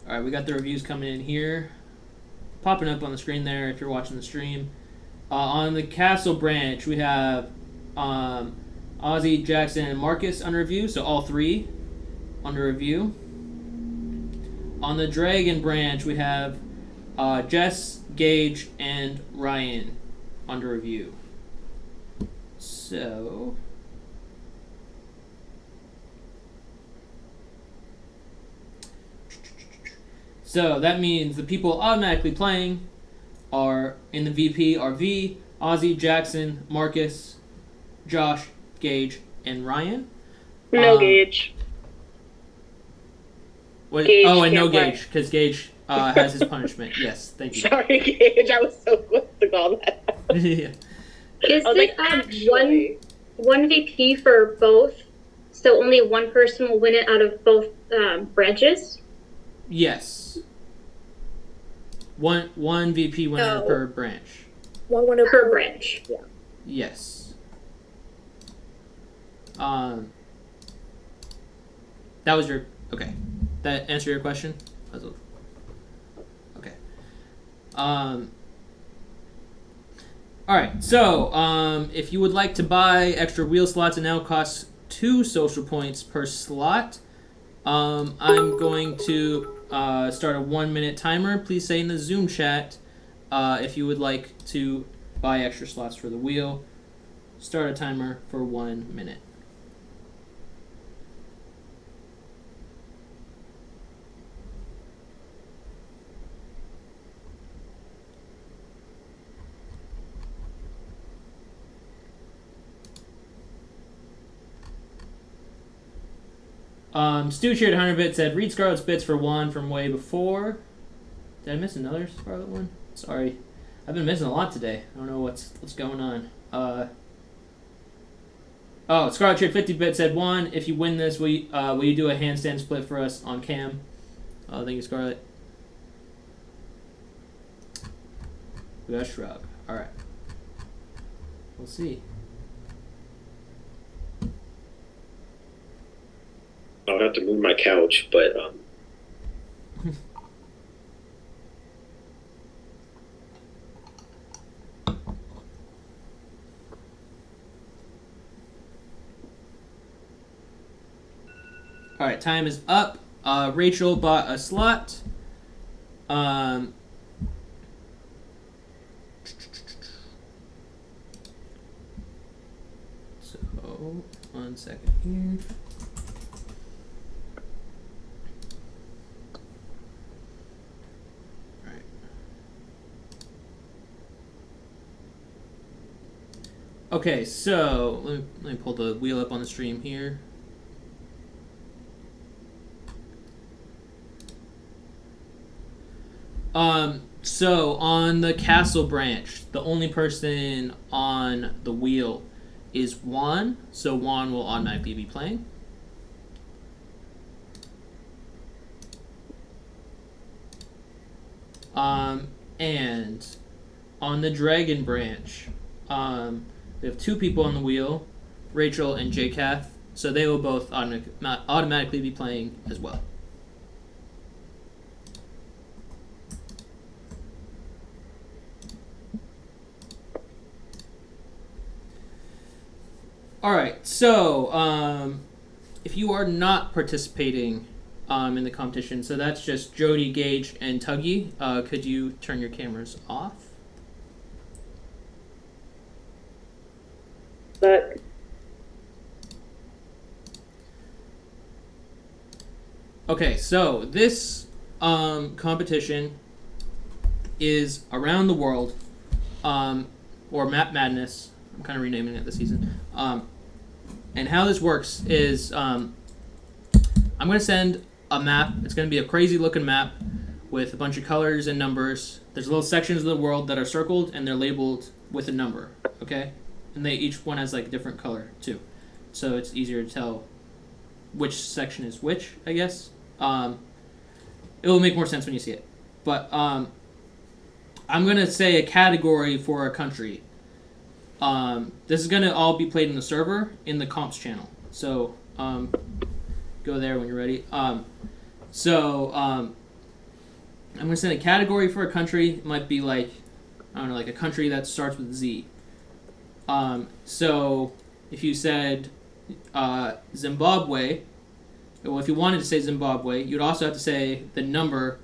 Alright, we got the reviews coming in here. Popping up on the screen there if you're watching the stream. On the Castle branch, we have Ozzy, Jackson, and Marcus under review, so all 3 under review. On the Dragon branch, we have Jess, Gage, and Ryan under review. So... So that means the people automatically playing are in the VP are V, Ozzy, Jackson, Marcus, Josh, Gage, and Ryan. No Gage. What, Gage oh, and no can't play. Gage, because Gage has his punishment. Yes, thank you. Sorry, Gage. I was so close to call that out. Yeah. Is Oh, it actually- one VP for both? So only one person will win it out of both branches? Yes. One VP winner No. per branch. One winner Per branch. Yeah. Yes. That was your okay. That answer your question? Okay. Alright, so if you would like to buy extra wheel slots, it now costs 2 social points per slot. I'm going to start a 1-minute timer. Please say in the Zoom chat if you would like to buy extra slots for the wheel. Start a timer for 1 minute. Stu shared 100 bits, said, read Scarlet's bits for Juan from way before. Did I miss another Scarlet one? Sorry. I've been missing a lot today. I don't know what's going on. Oh, Scarlet shared 50 bits, said, Juan, if you win this, will you do a handstand split for us on cam? Thank you, Scarlet. We got a shrug. Alright. We'll see. I'll have to move my couch, but Alright, time is up. Rachel bought a slot. So, 1 second here. Okay, so let me pull the wheel up on the stream here. So on the castle branch, the only person on the wheel is Juan, so Juan will automatically be playing. And on the dragon branch, we have 2 people on the wheel, Rachel and JCath, so they will both automatically be playing as well. Alright, so if you are not participating in the competition, so that's just Jody, Gage, and Tuggy, could you turn your cameras off? But okay, so this competition is around the world, or Map Madness. I'm kind of renaming it this season. And how this works is I'm going to send a map. It's going to be a crazy looking map with a bunch of colors and numbers. There's little sections of the world that are circled and they're labeled with a number, okay? And each one has like a different color too. So it's easier to tell which section is which, I guess. It will make more sense when you see it. But I'm going to say a category for a country. This is going to all be played in the server in the comps channel. So go there when you're ready. I'm going to send a category for a country. It might be like, I don't know, like a country that starts with Z. So if you said Zimbabwe, well, if you wanted to say Zimbabwe, you'd also have to say the number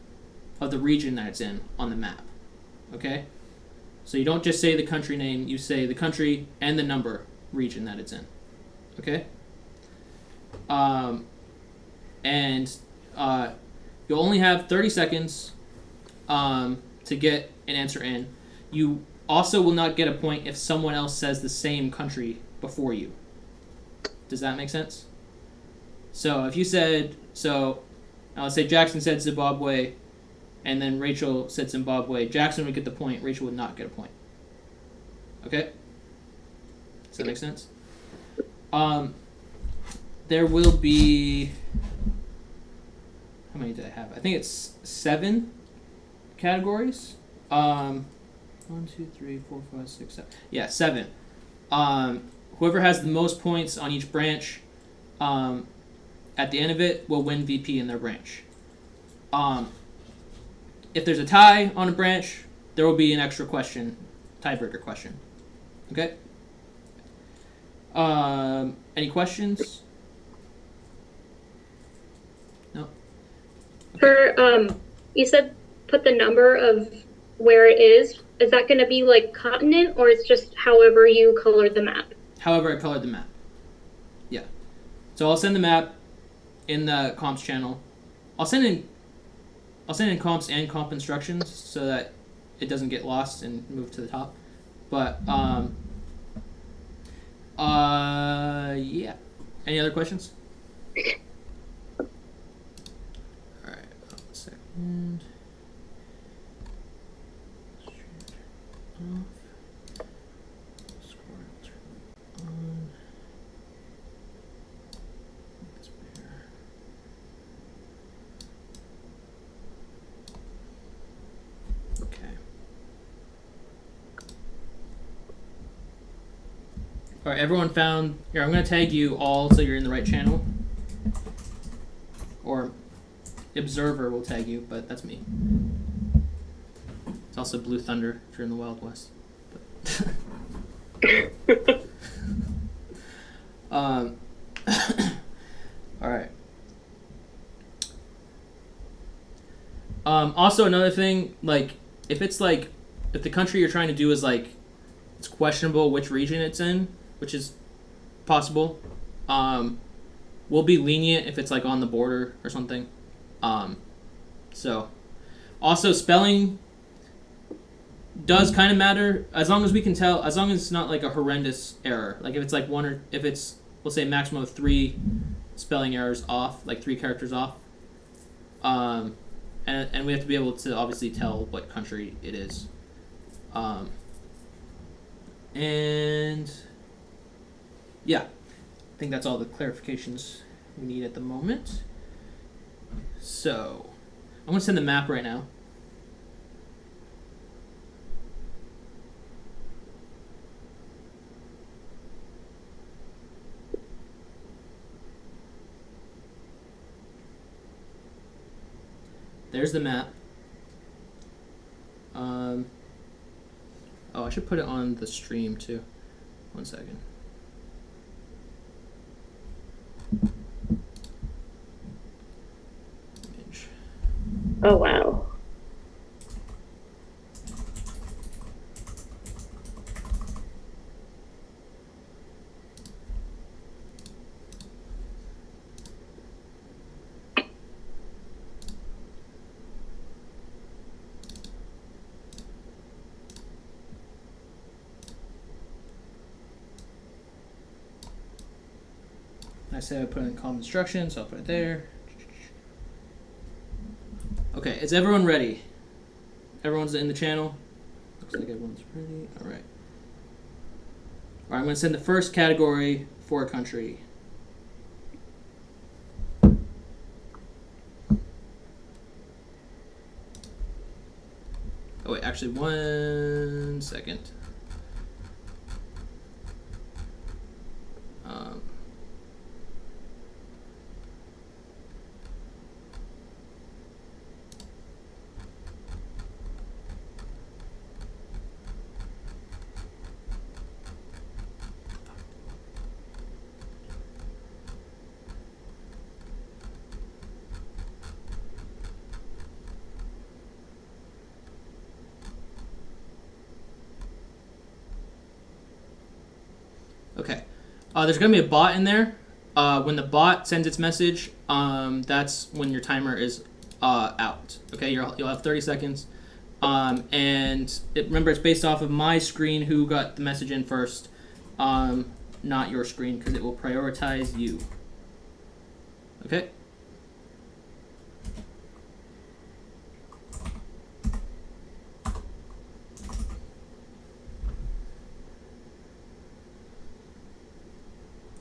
of the region that it's in on the map. Okay? So you don't just say the country name, you say the country and the number region that it's in. Okay? You'll only have 30 seconds to get an answer in. You also will not get a point if someone else says the same country before you. Does that make sense? So if you said, let's say Jackson said Zimbabwe, and then Rachel said Zimbabwe, Jackson would get the point, Rachel would not get a point. Okay? Does that make sense? There will be, how many did I have? I think it's 7 categories. 1, 2, 3, 4, 5, 6, 7. Yeah, 7. Whoever has the most points on each branch, at the end of it, will win VP in their branch. If there's a tie on a branch, there will be an extra question, tiebreaker question. Okay? Any questions? No? Okay. For, you said put the number of where it is. Is that going to be like continent, or it's just however you colored the map? However I colored the map. Yeah. So I'll send the map in the comps channel. I'll send in comps and comp instructions so that it doesn't get lost and move to the top. But yeah. Any other questions? All right. 1 second. All right, everyone found. Here, I'm going to tag you all so you're in the right channel. Or Observer will tag you, but that's me. It's also Blue Thunder if you're in the Wild West. All right. Also, another thing, like, if the country you're trying to do is, like, it's questionable which region it's in, which is possible, we'll be lenient if it's, like, on the border or something. So, also, spelling does kind of matter, as long as we can tell, as long as it's not, like, a horrendous error. Like, if it's, like, if it's, we'll say, maximum of 3 spelling errors off, like 3 characters off. And we have to be able to obviously tell what country it is. And yeah, I think that's all the clarifications we need at the moment. So I'm going to send the map right now. There's the map. Oh, I should put it on the stream too. 1 second. Image. Oh, wow. I said I put in common instructions, so I'll put it there. Okay, is everyone ready? Everyone's in the channel? Looks like everyone's ready. All right. All right, I'm going to send the first category for a country. Oh, wait, actually, 1 second. Okay, there's going to be a bot in there. When the bot sends its message, that's when your timer is out. Okay, you'll have 30 seconds. And remember, it's based off of my screen who got the message in first. not your screen, because it will prioritize you. Okay?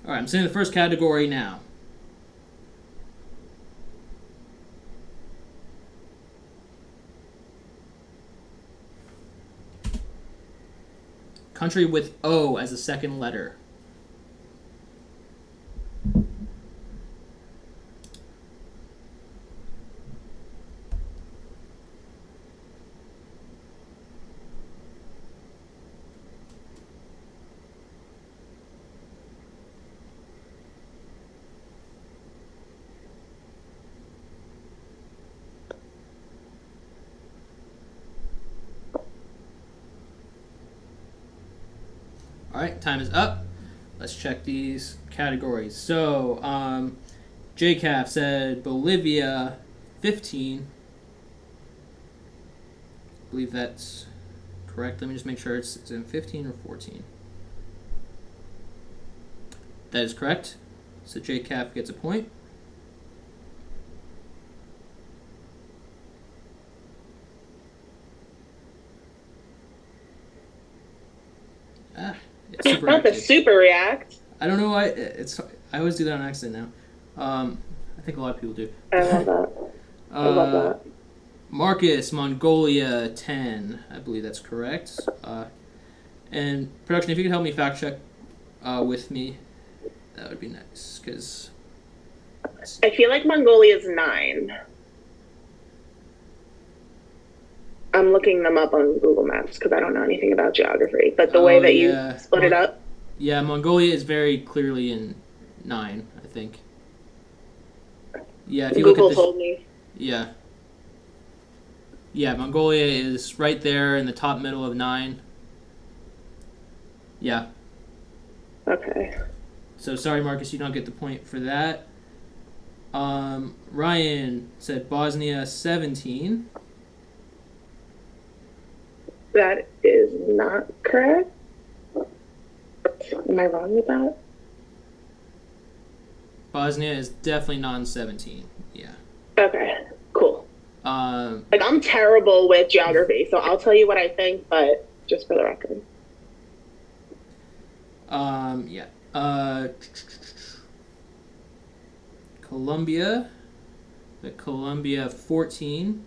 All right, I'm saying the first category now. Country with O as a second letter. All right, time is up. Let's check these categories. So, JCAF said Bolivia 15. I believe that's correct. Let me just make sure it's in 15 or 14. That is correct. So JCAF gets a point. It's super Not the active. super react. I don't know why I always do that on accident now. I think a lot of people do. I love that. I love that. Marcus, Mongolia 10. I believe that's correct. And production, if you could help me fact check with me, that would be nice. Because I feel like Mongolia's 9. I'm looking them up on Google Maps because I don't know anything about geography. But the way that you split it up. Yeah, Mongolia is very clearly in 9, I think. Yeah, if you Google look at told me. Yeah. Yeah, Mongolia is right there in the top middle of 9. Yeah. Okay. So sorry, Marcus, you don't get the point for that. Ryan said Bosnia 17. That is not correct. Am I wrong with that? Bosnia is definitely non-17. Yeah. Okay, cool. Like I'm terrible with geography, so I'll tell you what I think, but just for the record. Yeah. Colombia. Colombia 14.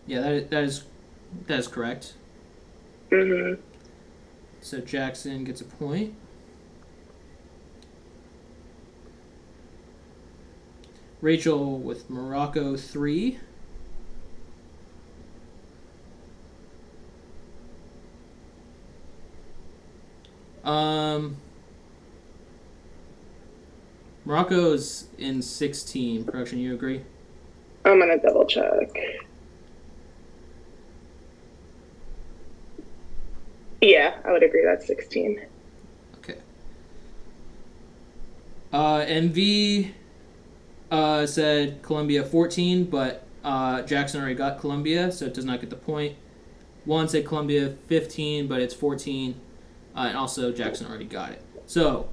Yeah, that is correct. Mm-hmm. So Jackson gets a point. Rachel with Morocco 3. Morocco's in 16. Production, you agree? I'm gonna double check. Yeah, I would agree. That's 16. Okay. MV said Colombia 14, but Jackson already got Colombia, so it does not get the point. Juan said Colombia 15, but it's 14, and also Jackson already got it. So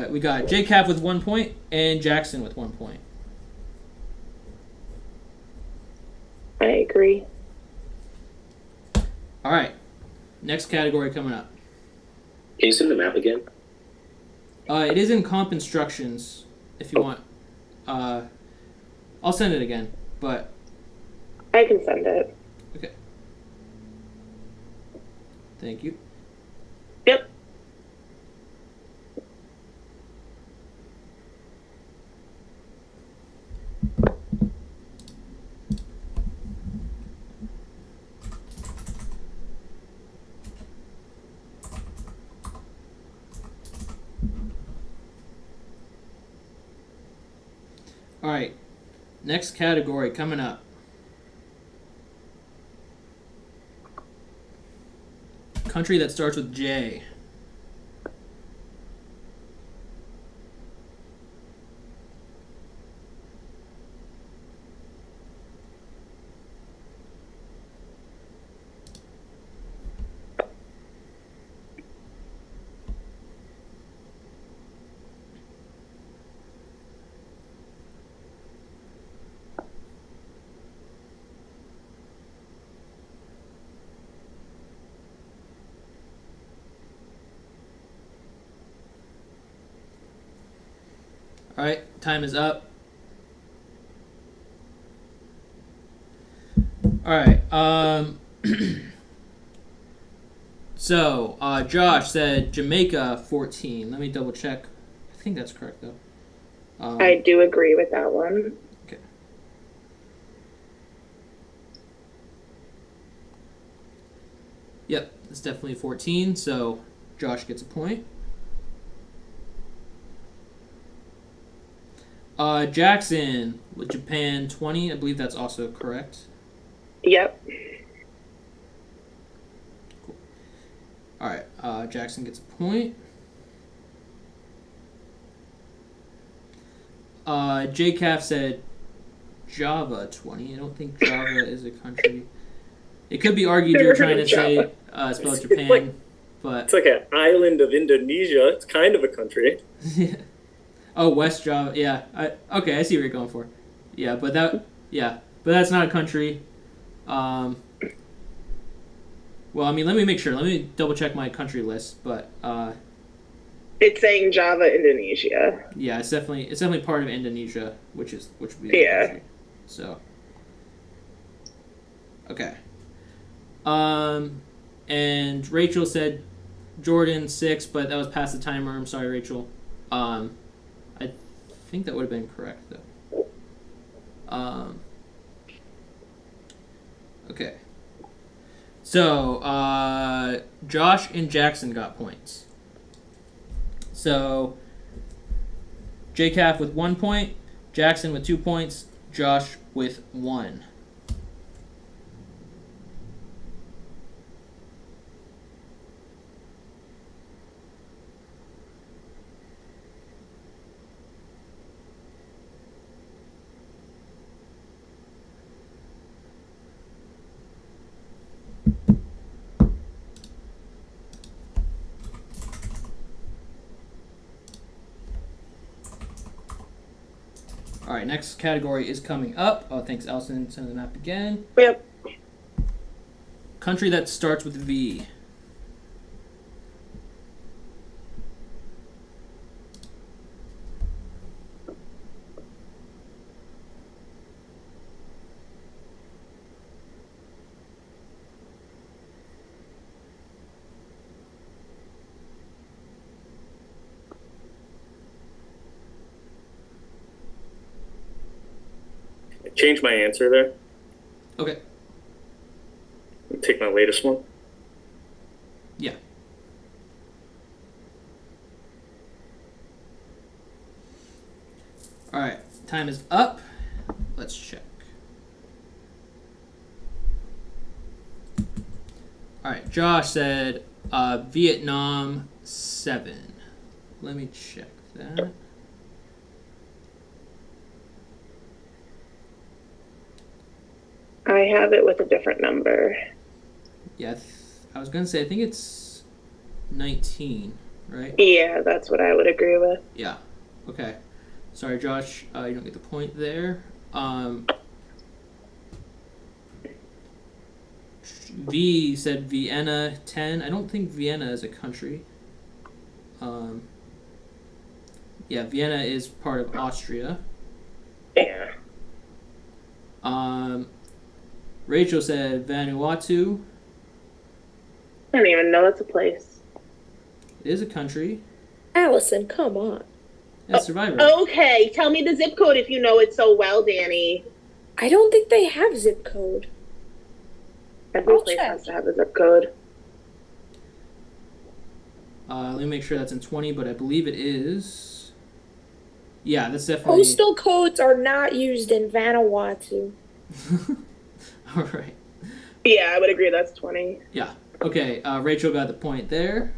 we got JCAP with 1 point and Jackson with 1 point. I agree. All right. Next category coming up. Can you send the map again? It is in comp instructions, if you want. I'll send it again, but... I can send it. Okay. Thank you. Yep. All right. Next category coming up. Country that starts with J. All right, time is up. All right. So, Josh said Jamaica 14. Let me double check. I think that's correct though. I do agree with that one. Okay. Yep, it's definitely 14. So, Josh gets a point. Jackson with Japan 20. I believe that's also correct. Yep. Cool. All right, Jackson gets a point. JCAF said Java 20. I don't think Java is a country. It could be argued you're trying to say spell Japan, but it's like an island of Indonesia. It's kind of a country. Oh, West Java. Yeah. Okay, I see what you're going for. Yeah, but that's not a country. Well, I mean, let me make sure. Let me double check my country list, but it's saying Java, Indonesia. Yeah, it's definitely part of Indonesia, which would be a country. So, okay. And Rachel said Jordan 6, but that was past the timer. I'm sorry, Rachel. I think that would have been correct though. Okay. So, Josh and Jackson got points. So, JCAF with 1 point, Jackson with 2 points, Josh with 1. All right, next category is coming up. Oh, thanks, Elson. Send the map again. Yep. Country that starts with V. Change my answer there. Okay. Take my latest one. Yeah. All right, time is up. Let's check. All right, Josh said Vietnam 7. Let me check that. I have it with a different number. Yeah, I was going to say, I think it's 19, right? Yeah, that's what I would agree with. Yeah. Okay. Sorry, Josh, you don't get the point there. V said Vienna 10. I don't think Vienna is a country. Yeah, Vienna is part of Austria. Yeah. Rachel said Vanuatu. I don't even know that's a place. It is a country. Allison, come on. That's Survivor. Okay, tell me the zip code if you know it so well, Danny. I don't think they have zip code. Every place has to have a zip code. Let me make sure that's in 20, but I believe it is. Yeah, that's definitely... Postal codes are not used in Vanuatu. All right. Yeah, I would agree that's 20. Yeah. Okay, Rachel got the point there.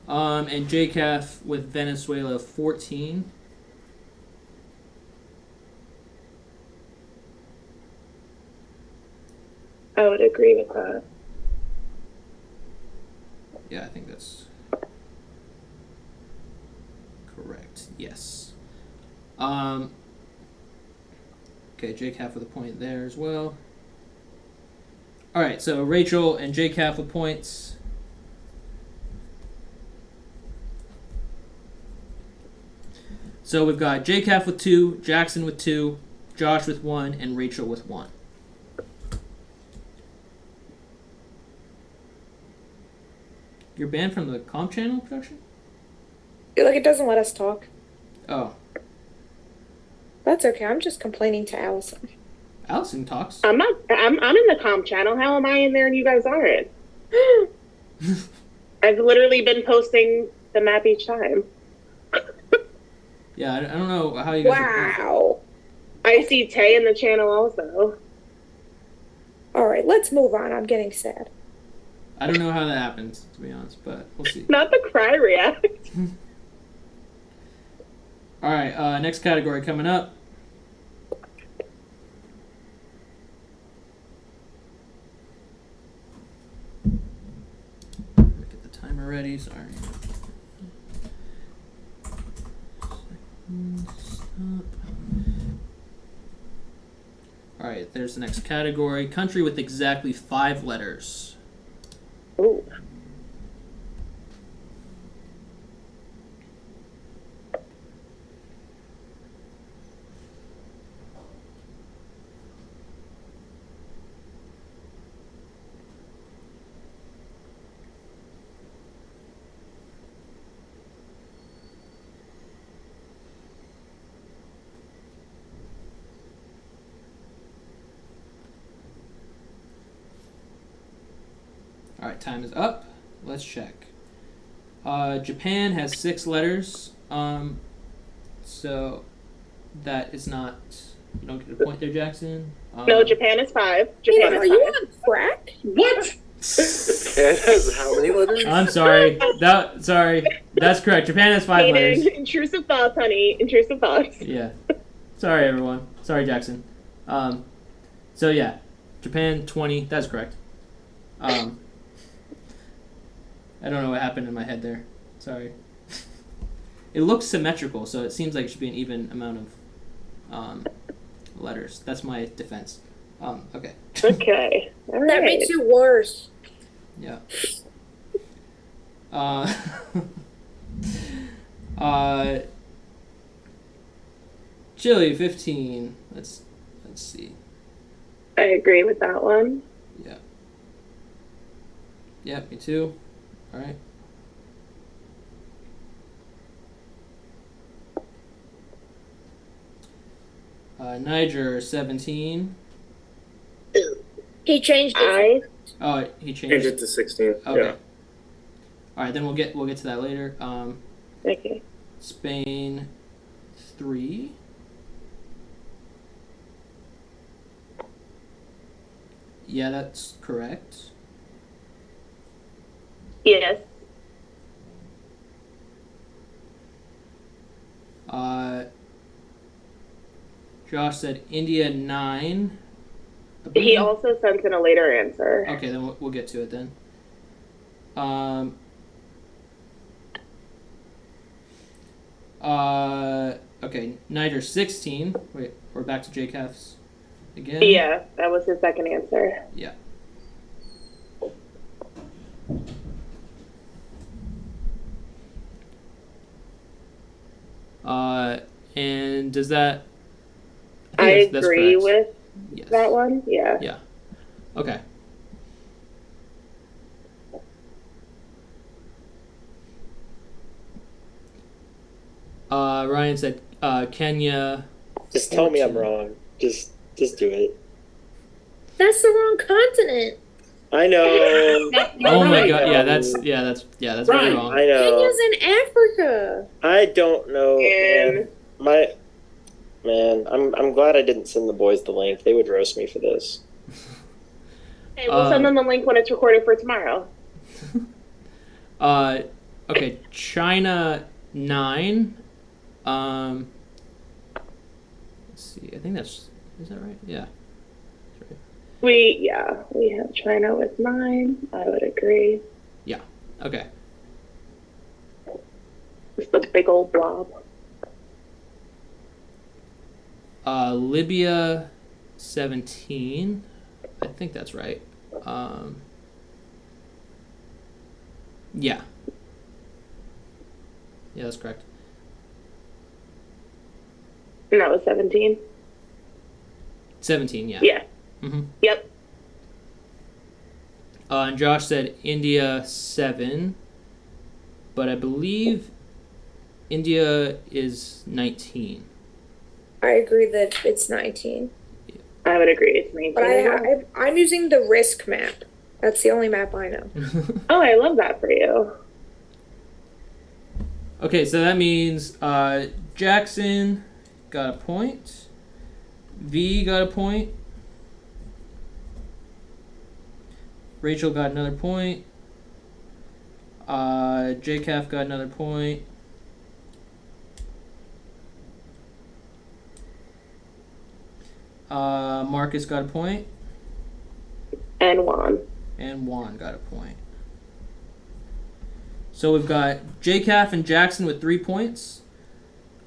And JCAF with Venezuela 14. I would agree with that. Yeah, I think that's correct. Yes. Okay, JCAF with a point there as well. All right, so Rachel and JCAF with points. So we've got JCAF with 2, Jackson with 2, Josh with 1, and Rachel with 1. You're banned from the comp channel production? Like, it doesn't let us talk. Oh. That's okay. I'm just complaining to Allison. Allison talks. I'm not. I'm in the comp channel. How am I in there and you guys aren't? I've literally been posting the map each time. Yeah, I don't know how you guys. Wow. I see Tay in the channel also. All right, let's move on. I'm getting sad. I don't know how that happens, to be honest, but we'll see. Not the cry react. All right, next category coming up. Get the timer ready. Sorry. Stop. All right, there's the next category. Country with exactly 5 letters. Ooh. All right, time is up. Let's check. Japan has 6 letters. So that is not. You don't get a point there, Jackson. No, Japan is 5. Japan Are is you 5. on crack? What? Japan has how many letters? I'm sorry. Sorry. That's correct. Japan has 5 letters. Intrusive thoughts, honey. Intrusive thoughts. Yeah. Sorry, everyone. Sorry, Jackson. So yeah, Japan 20. That's correct. I don't know what happened in my head there. Sorry. It looks symmetrical, so it seems like it should be an even amount of letters. That's my defense. Okay. Okay. All right. That makes it worse. Yeah. Chile 15. Let's see. I agree with that one. Yeah. Yeah, me too. All right. Niger 17. He changed it. Oh, he changed Change it to 16. Okay. Yeah. All right, then we'll get to that later. Okay. Spain 3. Yeah, that's correct. Yes. Josh said India 9. He also sent in a later answer. Okay, then we'll get to it then. Okay, Niger 16. Wait, we're back to JCAF's again. Yeah, that was his second answer. Yeah. And does that? I that's agree correct. with that one. Yeah. Yeah. Okay. Ryan said Kenya. Just tell me I'm wrong. Just do it. That's the wrong continent. I know. Oh my god! Yeah, that's very wrong. I know. Kenya's in Africa. I don't know. Man, I'm glad I didn't send the boys the link. They would roast me for this. Hey, we'll send them the link when it's recorded for tomorrow. Okay, China 9. Let's see. I think is that right? Yeah. That's right. We have China with 9. I would agree. Yeah. Okay. It's the big old blob. Libya 17. I think that's right. Yeah. Yeah, that's correct. And that was 17? 17, yeah. Yeah. Mm-hmm. Yep. And Josh said India 7, but I believe India is 19. I agree that it's 19. I would agree it's 19. But I'm using the risk map. That's the only map I know. Oh, I love that for you. Okay, so that means Jackson got a point. V got a point. Rachel got another point. JCAF got another point. Marcus got a point. And Juan. And Juan got a point. So we've got JCAF and Jackson with 3 points.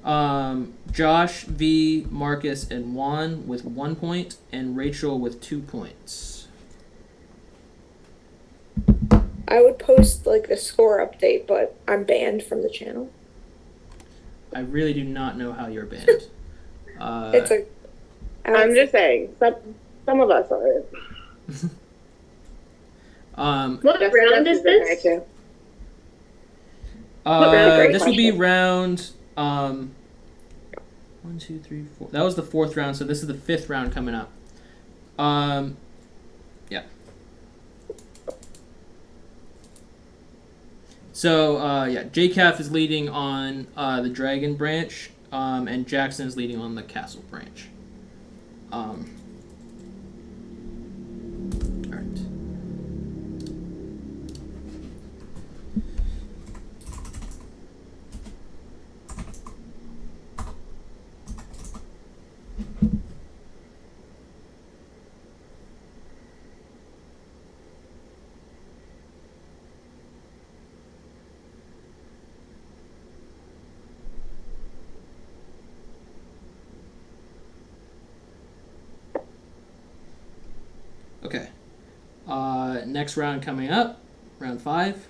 Josh, V, Marcus, and Juan with 1 point. And Rachel with 2 points. I would post like the score update, but I'm banned from the channel. I really do not know how you're banned. It's a. I'm just saying, some of us are. What round is this? This would be round 1, 2, 3, 4. That was the 4th round, so this is the 5th round coming up. Yeah. So JCAF is leading on the Dragon branch, and Jackson is leading on the Castle branch. All right. Okay. Next round coming up, round 5.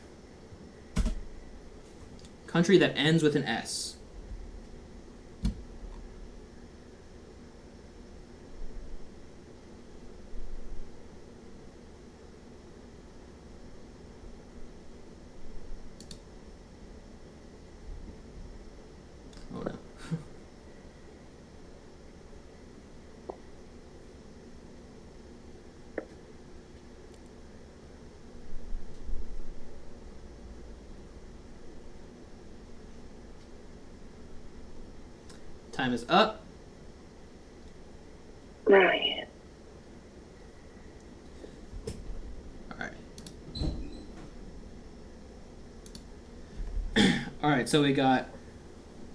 Country that ends with an S. Oh no. Time is up. Right. All right. All right, so we got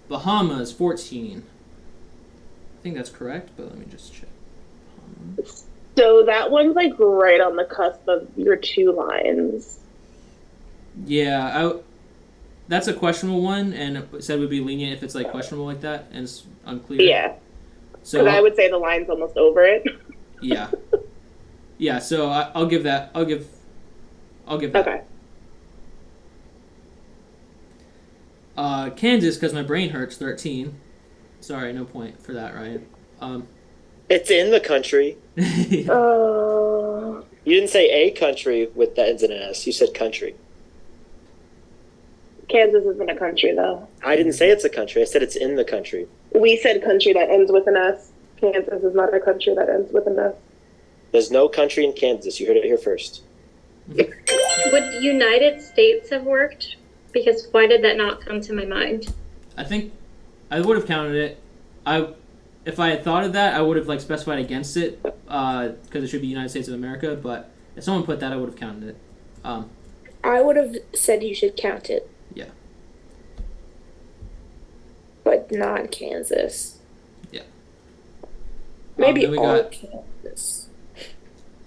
Bahamas 14. I think that's correct, but let me just check. So that one's like right on the cusp of your 2 lines. Yeah, that's a questionable one, and it said we'd be lenient if it's like questionable like that and it's unclear. Yeah. So Because I would say the line's almost over it. Yeah. Yeah. So I'll give that. I'll give that. Okay. Kansas, because my brain hurts. 13. Sorry, no point for that, Ryan. It's in the country. You didn't say a country with that ends in an S. You said country. Kansas isn't a country, though. I didn't say it's a country. I said it's in the country. We said country that ends with an S. Kansas is not a country that ends with an S. There's no country in Kansas. You heard it here first. Would United States have worked? Because why did that not come to my mind? I think I would have counted it. If I had thought of that, I would have like specified against it because it should be United States of America. But if someone put that, I would have counted it. I would have said you should count it. Yeah. But not Kansas. Yeah. Maybe then we all got Kansas.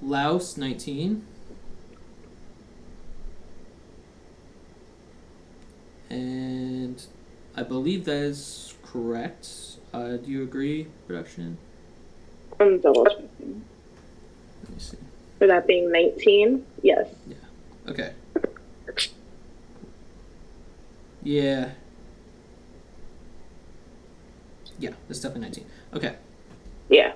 Laos 19. And I believe that is correct. Do you agree, production? I'm double checking. Let me see. For that being 19? Yes. Yeah. Okay. Yeah. Yeah, that's definitely 19. Okay. Yeah.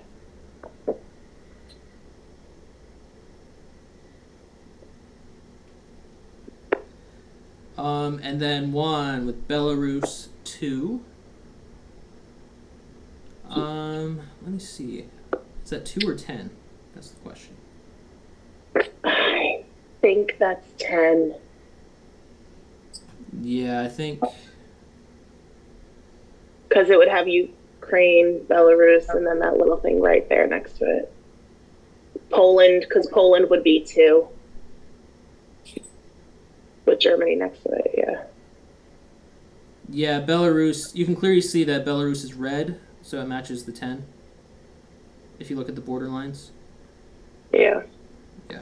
And then 1 with Belarus 2. Let me see. Is that 2 or 10? That's the question. I think that's 10. Yeah, I think. Because it would have Ukraine, Belarus, and then that little thing right there next to it. Poland, because Poland would be 2. With Germany next to it, yeah. Yeah, Belarus. You can clearly see that Belarus is red, so it matches the 10. If you look at the border lines. Yeah. Yeah.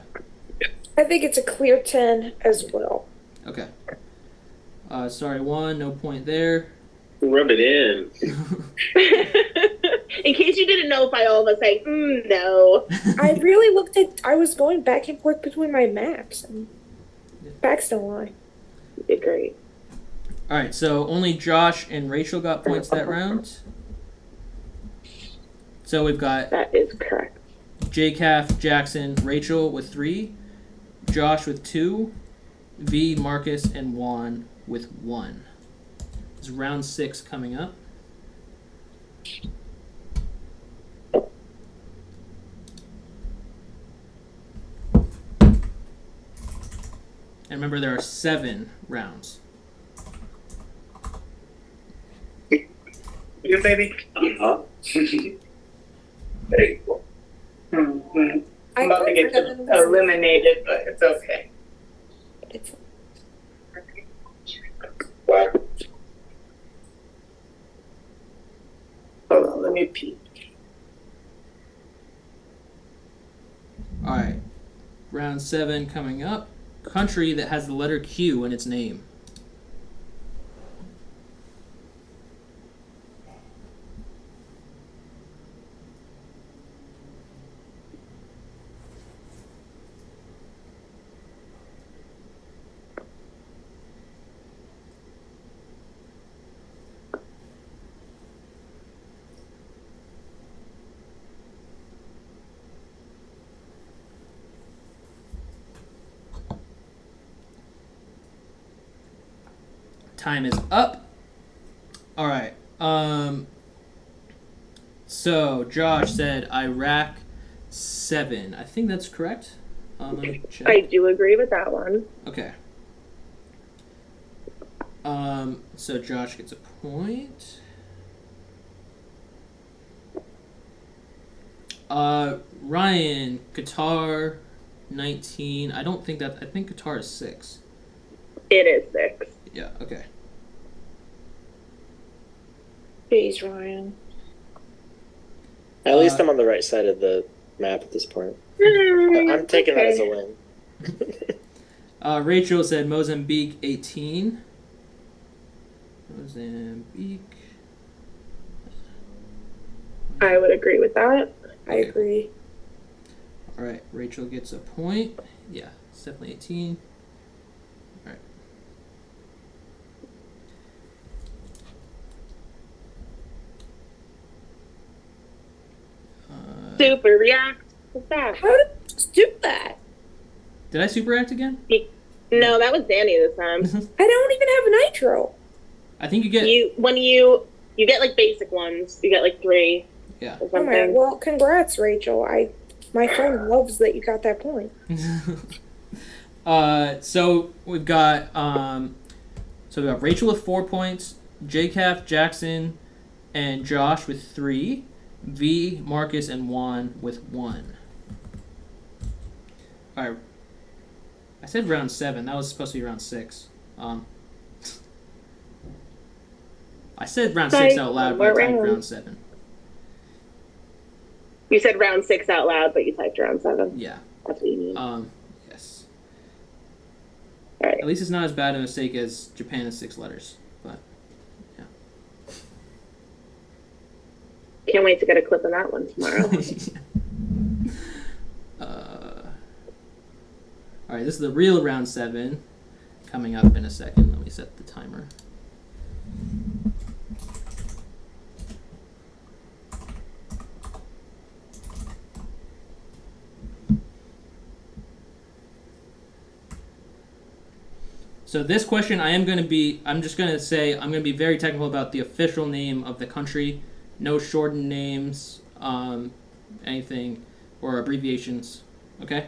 I think it's a clear 10 as well. Okay. Sorry, 1, no point there. Rub it in. In case you didn't know if I all of us say, no. I really I was going back and forth between my maps, and facts don't lie. You did great. All right, so only Josh and Rachel got points that round. So we've got... That is correct. JCAF, Jackson, Rachel with 3, Josh with 2, V, Marcus, and Juan with 1. It's round 6 coming up. And remember, there are 7 rounds. You baby. Uh-huh. Very cool. Mm-hmm. I'm about to get eliminated, but it's okay. What? Hold on, let me pee. Alright. Round 7 coming up. Country that has the letter Q in its name. Time is up. All right. So Josh said Iraq 7. I think that's correct. Let me check. I do agree with that one. Okay. So Josh gets a point. Ryan, Qatar 19. I think Qatar is 6. It is 6. Yeah, okay. Jeez, Ryan. At least I'm on the right side of the map at this point. I'm taking that as a win. Rachel said Mozambique 18. Mozambique. I would agree with that. I agree. All right, Rachel gets a point. Yeah, it's definitely 18. All right. Super react. What's that? How did you do that? Did I super react again? No, that was Danny this time. I don't even have nitro. I think you get... You get like basic ones. You get like 3. Yeah. All right, well, congrats, Rachel. My friend loves that you got that point. So we've got Rachel with 4 points, JCAF, Jackson, and Josh with 3, V, Marcus, and Juan with 1. All right. I said round 7. That was supposed to be round 6. I said round 6 out loud, but I typed round 7. You said round 6 out loud, but you typed round 7. Yeah. That's what you mean. Yes. All right. At least it's not as bad a mistake as Japan is 6 letters, but yeah. Can't wait to get a clip of that one tomorrow. All right, this is the real round 7 coming up in a second. Let me set the timer. So this question, I'm just going to say, I'm going to be very technical about the official name of the country. No shortened names, anything, or abbreviations. Okay?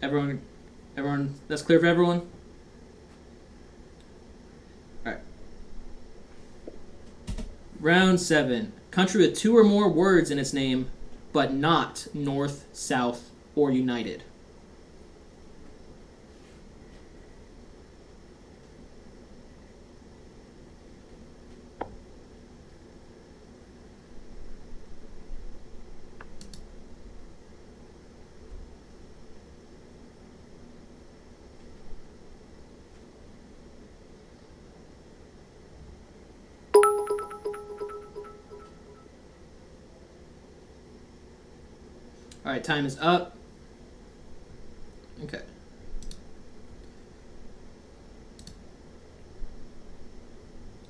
Everyone, that's clear for everyone? Alright. Round 7. Country with 2 or more words in its name, but not North, South, or United. All right, time is up. Okay.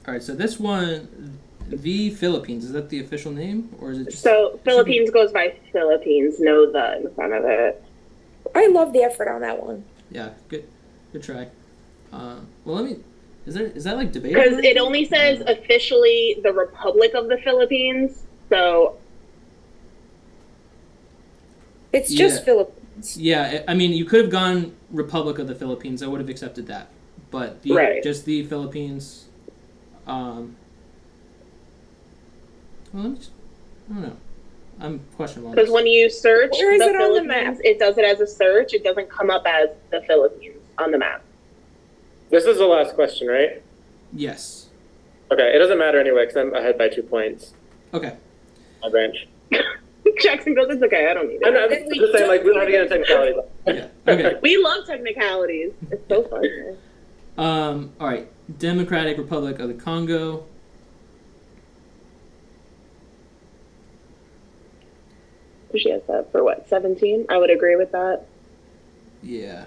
All right, so this one, the Philippines, is that the official name, or is it just... So Philippines goes by Philippines, no the in front of it. I love the effort on that one. Yeah, good try. Well, let me... Is that like debatable? Because it only says officially the Republic of the Philippines, so... It's just Philippines. Yeah, I mean, you could have gone Republic of the Philippines. I would have accepted that. But just the Philippines. Well, I don't know. I'm questionable. Because when you search Where is the it on the Philippines, map? it does it as a search. It doesn't come up as the Philippines on the map. This is the last question, right? Yes. Okay, it doesn't matter anyway because I'm ahead by 2 points. Okay. My branch. Jackson goes, it's okay, I don't need it. I'm just saying, like, we don't have to get into technicality. Yeah. Okay. We love technicalities. It's so fun here. All right. Democratic Republic of the Congo. She has that for what, 17? I would agree with that. Yeah.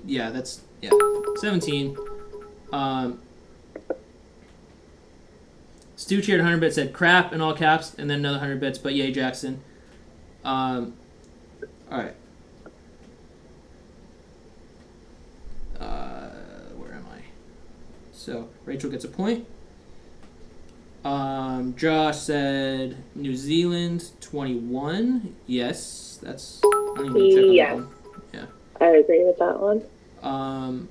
Yeah, that's 17. Stu cheered 100 bits, said crap in all caps, and then another 100 bits, but yay, Jackson. All right. Where am I? So Rachel gets a point. Josh said New Zealand 21. Yes, that's. I don't even check on that one. Yeah. I agree with that one.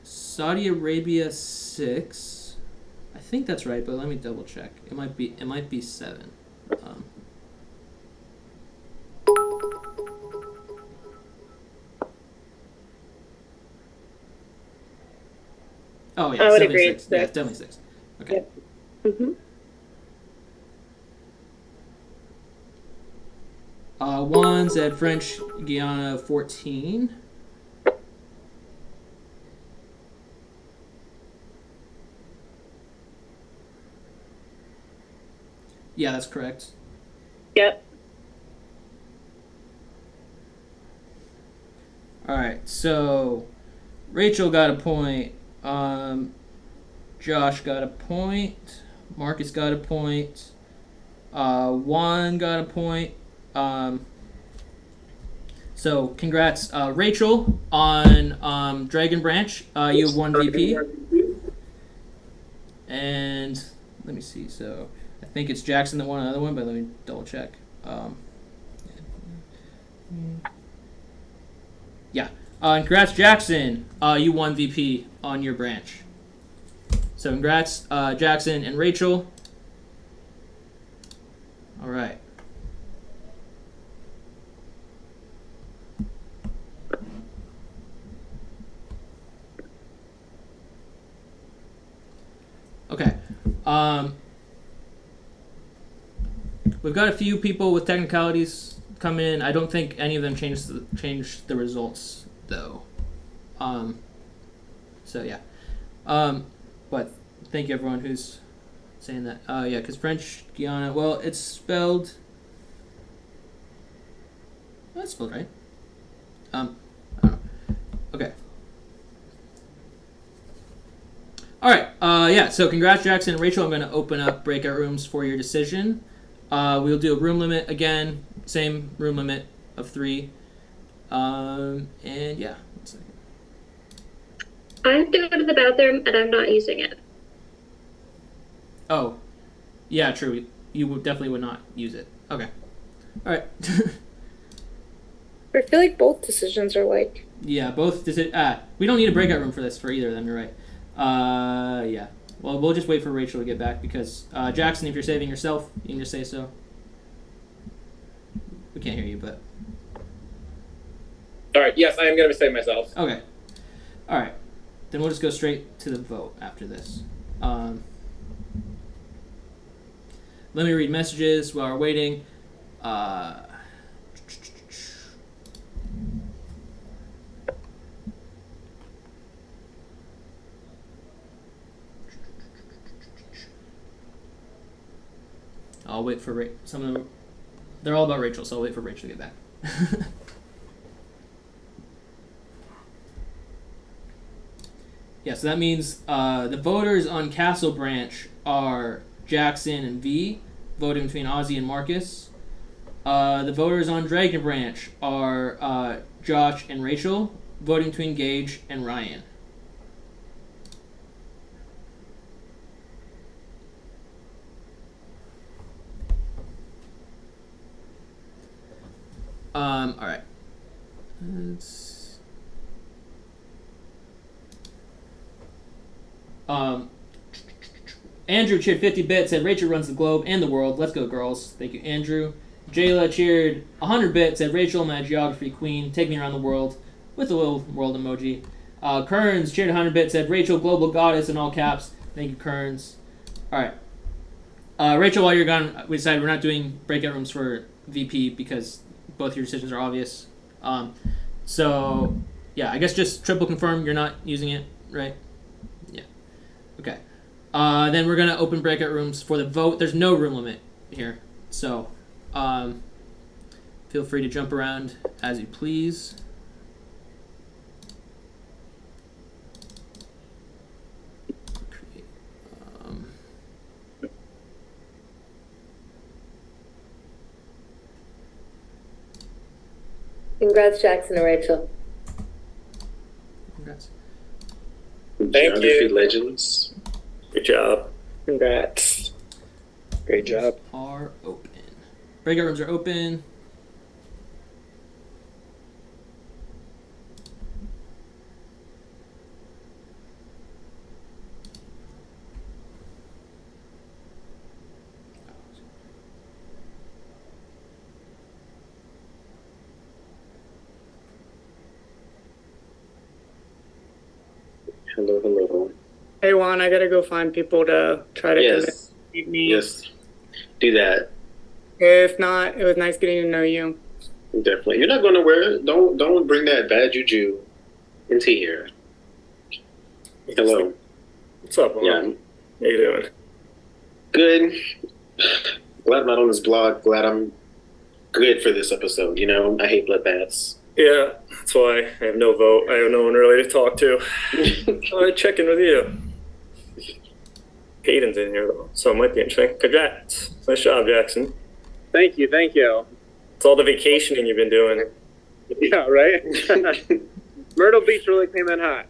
Saudi Arabia 6. I think that's right, but let me double check. It might be 7. Oh yeah, I would 76. agree it's 6. Yeah, it's definitely 6. Okay. Yep. Mm-hmm. Juan said French Guiana 14. Yeah, that's correct. Yep. All right, so Rachel got a point. Josh got a point. Marcus got a point. Juan got a point. So congrats, Rachel, on Dragon Branch. You have 1 VP. And let me see. So I think it's Jackson that won another one, but let me double check. Yeah. Congrats, Jackson. You won VP on your branch. So congrats, Jackson and Rachel. All right. Okay. We've got a few people with technicalities come in. I don't think any of them changed the results though. So yeah. But thank you everyone who's saying that. Yeah, because French Guiana. Well, it's spelled. Oh, it's spelled right. I don't know. Okay. All right. Yeah. So congrats, Jackson and Rachel. I'm going to open up breakout rooms for your decision. We'll do a room limit again. Same room limit of 3. And yeah. 1 second. I have to go to the bathroom and I'm not using it. Oh, yeah, true. You definitely would not use it. Okay. All right. I feel like both decisions are like. Yeah, both. We don't need a breakout room for this for either of them. You're right. Yeah. Well, we'll just wait for Rachel to get back because Jackson, if you're saving yourself, you can just say so. We can't hear you, but. All right. Yes, I am going to save myself. Okay. All right. Then we'll just go straight to the vote after this. Let me read messages while we're waiting. I'll wait for some of them. They're all about Rachel, so I'll wait for Rachel to get back. Yeah, so that means the voters on Castle Branch are Jackson and V, voting between Ozzy and Marcus. The voters on Dragon Branch are Josh and Rachel, voting between Gage and Ryan. All right. Andrew cheered 50 bits, said Rachel runs the globe and the world. Let's go, girls. Thank you, Andrew. Jayla cheered 100 bits, said Rachel, my geography queen, take me around the world, with a little world emoji. Kearns cheered 100 bits, said Rachel, global goddess in all caps. Thank you, Kearns. All right. Rachel, while you're gone, we decided we're not doing breakout rooms for VP because both your decisions are obvious. So, yeah, I guess just triple confirm you're not using it, right? Yeah. Okay. Then we're going to open breakout rooms for the vote. There's no room limit here. So, feel free to jump around as you please. Congrats, Jackson and Rachel. Congrats. Thank you. Legends. Good job. Congrats. Great job. Are open. Breakout rooms are open. Hello. Hey Juan, I gotta go find people to try to Yes. convince me. Yes. Do that. If not, it was nice getting to know you. Definitely. You're not going to wear it. Don't bring that bad juju into here. Hello. What's up, Juan? Yeah. How you doing? Good. Glad I'm not on this blog. Glad I'm good for this episode. You know, I hate bloodbaths. Yeah, that's why I have no vote. I have no one really to talk to. I'll check in with you. Hayden's in here, though, so it might be interesting. Congrats. Nice job, Jackson. Thank you. It's all the vacationing you've been doing. Yeah, right? Myrtle Beach really came in hot.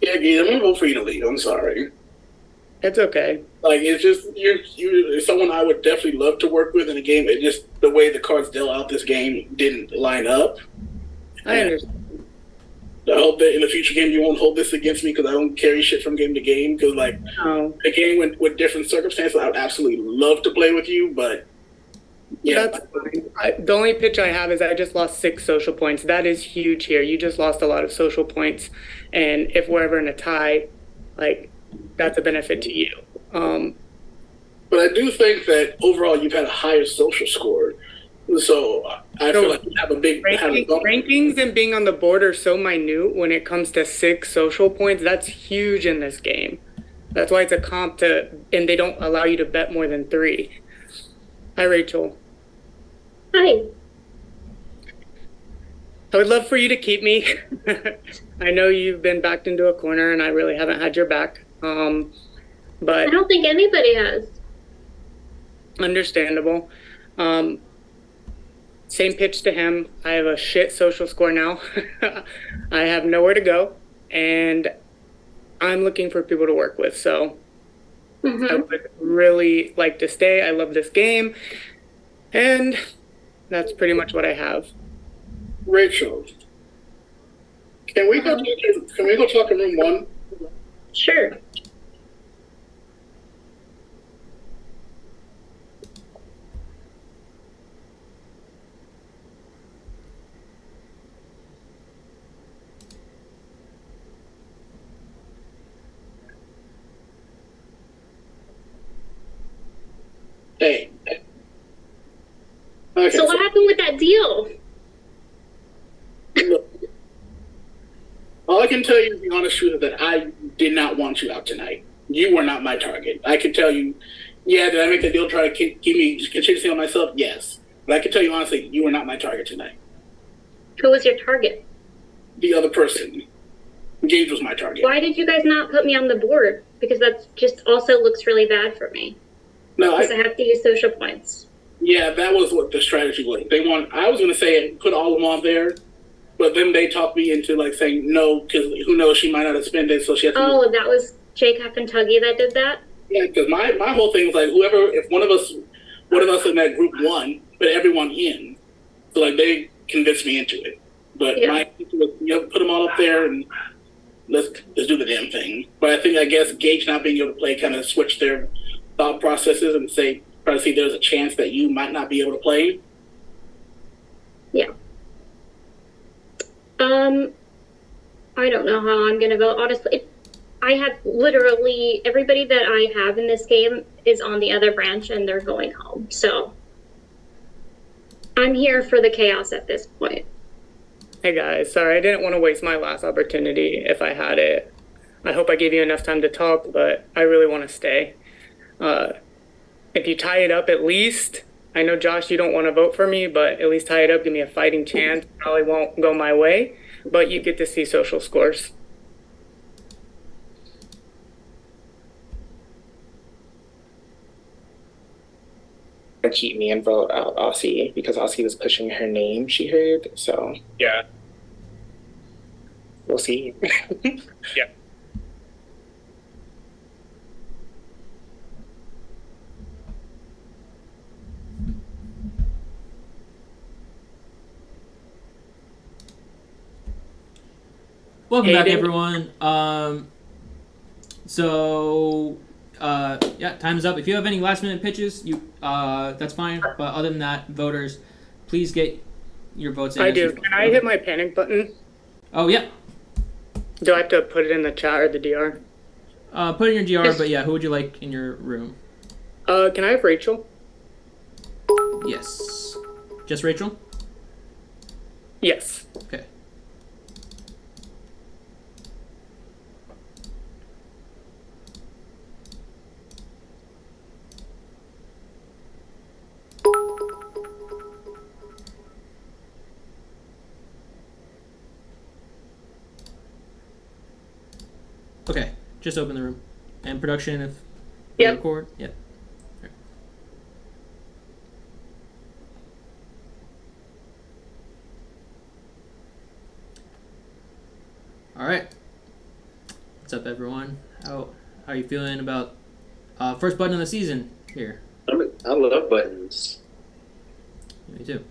Yeah, Gabe, I'm gonna vote for you to lead. I'm sorry. It's okay. Like, it's just you're someone I would definitely love to work with in a game. It just the way the cards dealt out this game didn't line up. I understand. I hope that in the future game you won't hold this against me because I don't carry shit from game to game. Because like a game with different circumstances, I would absolutely love to play with you, but yeah. That's fine. The only pitch I have is I just lost 6 social points. That is huge here. You just lost a lot of social points, and if we're ever in a tie, like that's a benefit to you. But but I do think that overall you've had a higher social score. So I feel like you have a big rankings and being on the board are so minute when it comes to 6 social points. That's huge in this game. That's why it's a comp and they don't allow you to bet more than 3. Hi, Rachel. Hi. I would love for you to keep me. I know you've been backed into a corner and I really haven't had your back. But I don't think anybody has. Understandable. Same pitch to him. I have a shit social score now. I have nowhere to go, and I'm looking for people to work with. So I would really like to stay. I love this game, and that's pretty much what I have. Rachel, can we go talk in room 1? Sure. Hey. Okay, so what happened with that deal? Look, all I can tell you is the honest truth is that I did not want you out tonight. You were not my target. I can tell you, yeah, did I make the deal try to keep me contingency on myself? Yes. But I can tell you honestly, you were not my target tonight. Who was your target? The other person. Gage was my target. Why did you guys not put me on the board? Because that just also looks really bad for me. No, because I have to use social points. Yeah, that was what the strategy was. I was going to say put all of them on there, but then they talked me into like saying no, because who knows, she might not have spent it, so she has to. Oh, that was Jacob and Tuggy that did that? Yeah, because my whole thing was like, if one of us in that group won, put everyone in. So like they convinced me into it. But my was, put them all up there and let's do the damn thing. But I guess Gage not being able to play kind of switched their thought processes and try to see there's a chance that you might not be able to play. Yeah. I don't know how I'm gonna vote. Honestly, I have literally everybody that I have in this game is on the other branch and they're going home. So I'm here for the chaos at this point. Hey guys, sorry, I didn't want to waste my last opportunity if I had it. I hope I gave you enough time to talk, but I really want to stay. If you tie it up at least, I know Josh, you don't want to vote for me, but at least tie it up, give me a fighting chance. Probably won't go my way, but you get to see social scores. Cheat me and vote out Aussie because Aussie was pushing her name, she heard, so yeah, we'll see. Yeah. Welcome back, everyone. Yeah, time's up. If you have any last-minute pitches, that's fine. But other than that, voters, please get your votes in. I do. Can I hit my panic button? Oh, yeah. Do I have to put it in the chat or the DR? Put it in your DR, but yeah, who would you like in your room? Can I have Rachel? Yes. Just Rachel? Yes. Okay. Okay, just open the room. And production, if you record. Yep. All right. What's up, everyone? How are you feeling about first button of the season here? I love buttons. Me too.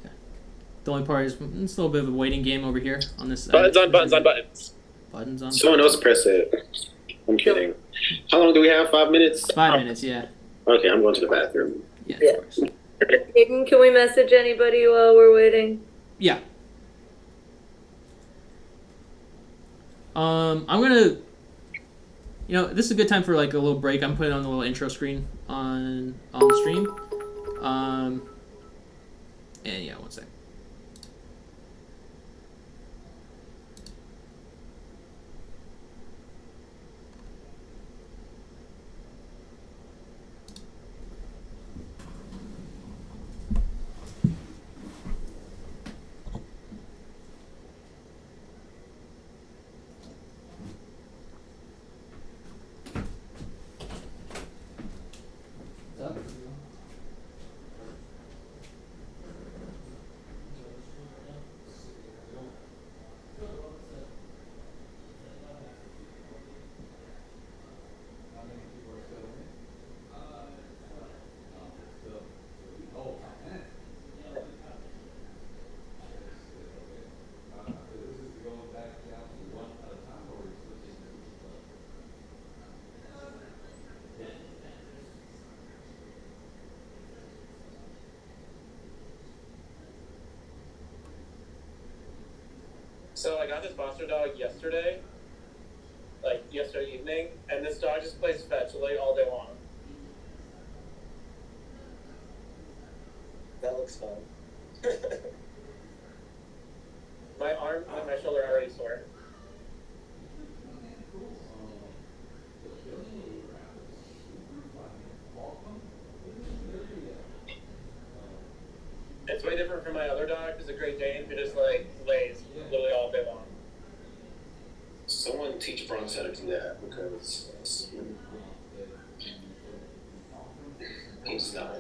Yeah. The only part is it's a little bit of a waiting game over here on this side. Buttons on buttons on buttons. Buttons on. Someone else press it. I'm kidding. How long do we have? 5 minutes? 5 minutes, yeah. Okay, I'm going to the bathroom. Yeah. Yeah. Aiden, can we message anybody while we're waiting? Yeah. I'm gonna this is a good time for like a little break. I'm putting on the little intro screen on the stream. And yeah, one sec. So I got this foster dog yesterday evening, and this dog just plays fetch all day long. That looks fun. My arm and my shoulder are already sore. It's way different from my other dog, who's a Great Dane, who just lays literally all day long. Someone teach Bronx how to do that, because he's not.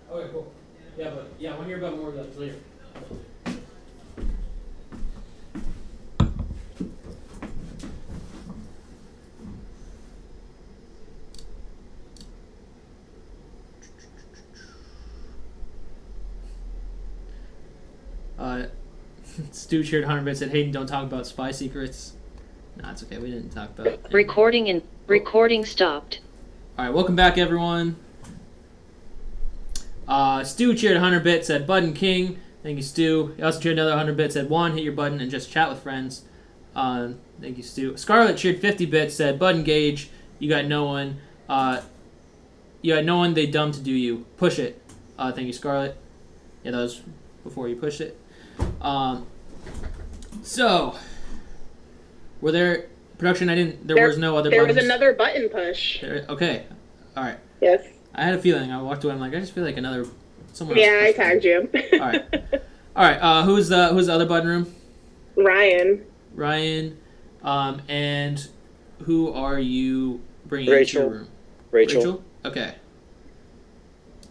Okay, cool. Yeah, but I want to hear about more of that later. Stu cheered 100 bits said, Hayden, don't talk about spy secrets. Nah, it's okay. We didn't talk about it. Recording stopped. Alright, welcome back, everyone. Stu cheered 100 bits, said Button King. Thank you, Stu. He also cheered another 100 bits, said Juan, hit your button and just chat with friends. Thank you, Stu. Scarlett cheered 50 bits, said Button Gage, you got no one. You got no one, they dumb to do you. Push it. Thank you, Scarlett. Yeah, that was before you pushed it. So, were there production? There was no other. There buttons. was another button push. Okay, all right. Yes. I had a feeling. I walked away. I'm like, I just feel like someone. Yeah, I tagged you. All right. Who's the other button room? Ryan. Ryan. And who are you bringing Rachel. into your room? Rachel. Okay.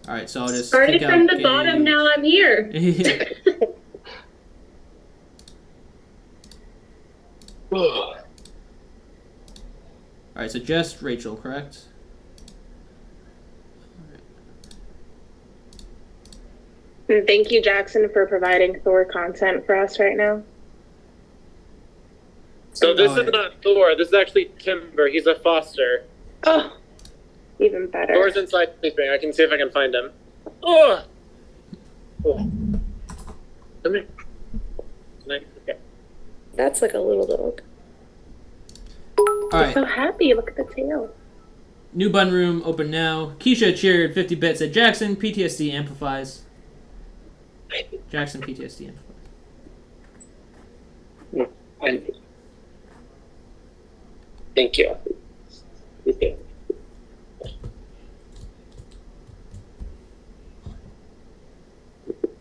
All right. So I'll just Started kick from out the bottom, now I'm here. All right. So just Rachel, correct? And thank you, Jackson, for providing Thor content for us right now. So this is not Thor. This is actually Timber. He's a foster. Oh, even better. Thor's inside sleeping. I can see if I can find him. Oh! Come here. Okay. That's like a little dog. All right. So happy. Look at the tail. New button room open now. Keisha cheered 50 bits at Jackson. PTSD amplifies. Jackson PTSD amplifies. Thank you.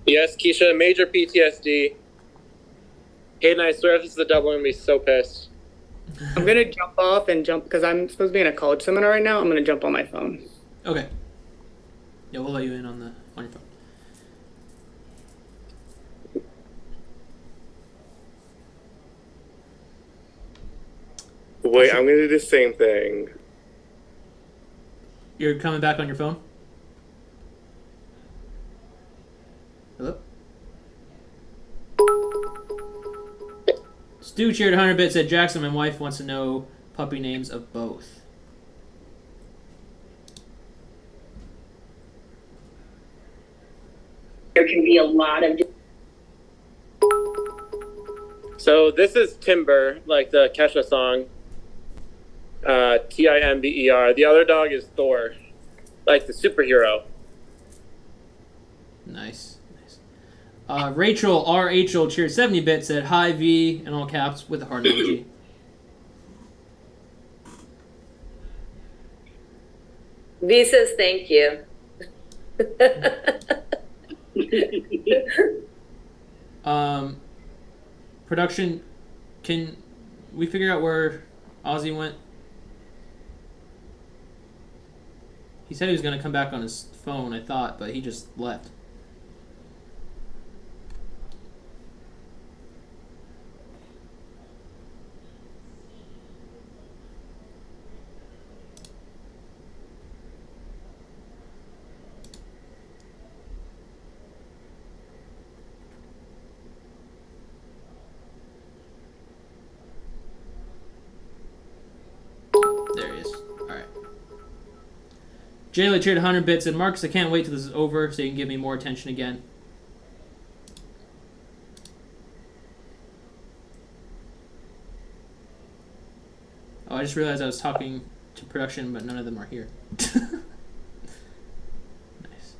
Yes, Keisha, major PTSD. Hayden, I swear if this is a double, I'm going to be so pissed. I'm going to jump off and jump, because I'm supposed to be in a college seminar right now. I'm going to jump on my phone. Okay. Yeah, we'll let you in on your phone. Wait, I'm gonna do the same thing. You're coming back on your phone? Hello? Stu cheered 100 bits, said Jackson, my wife wants to know puppy names of both. There can be a lot of... So this is Timber, like the Kesha song. Timber. The other dog is Thor, like the superhero. Nice. Rachel, R.H.L. cheered 70 bits, said hi V in all caps with a heart emoji. V says thank you. Production, can we figure out where Ozzy went? He said he was going to come back on his phone, I thought, but he just left. There he is. Alright. Jayla cheered 100 bits, and Marcus, I can't wait till this is over so you can give me more attention again. Oh, I just realized I was talking to production, but none of them are here. Nice.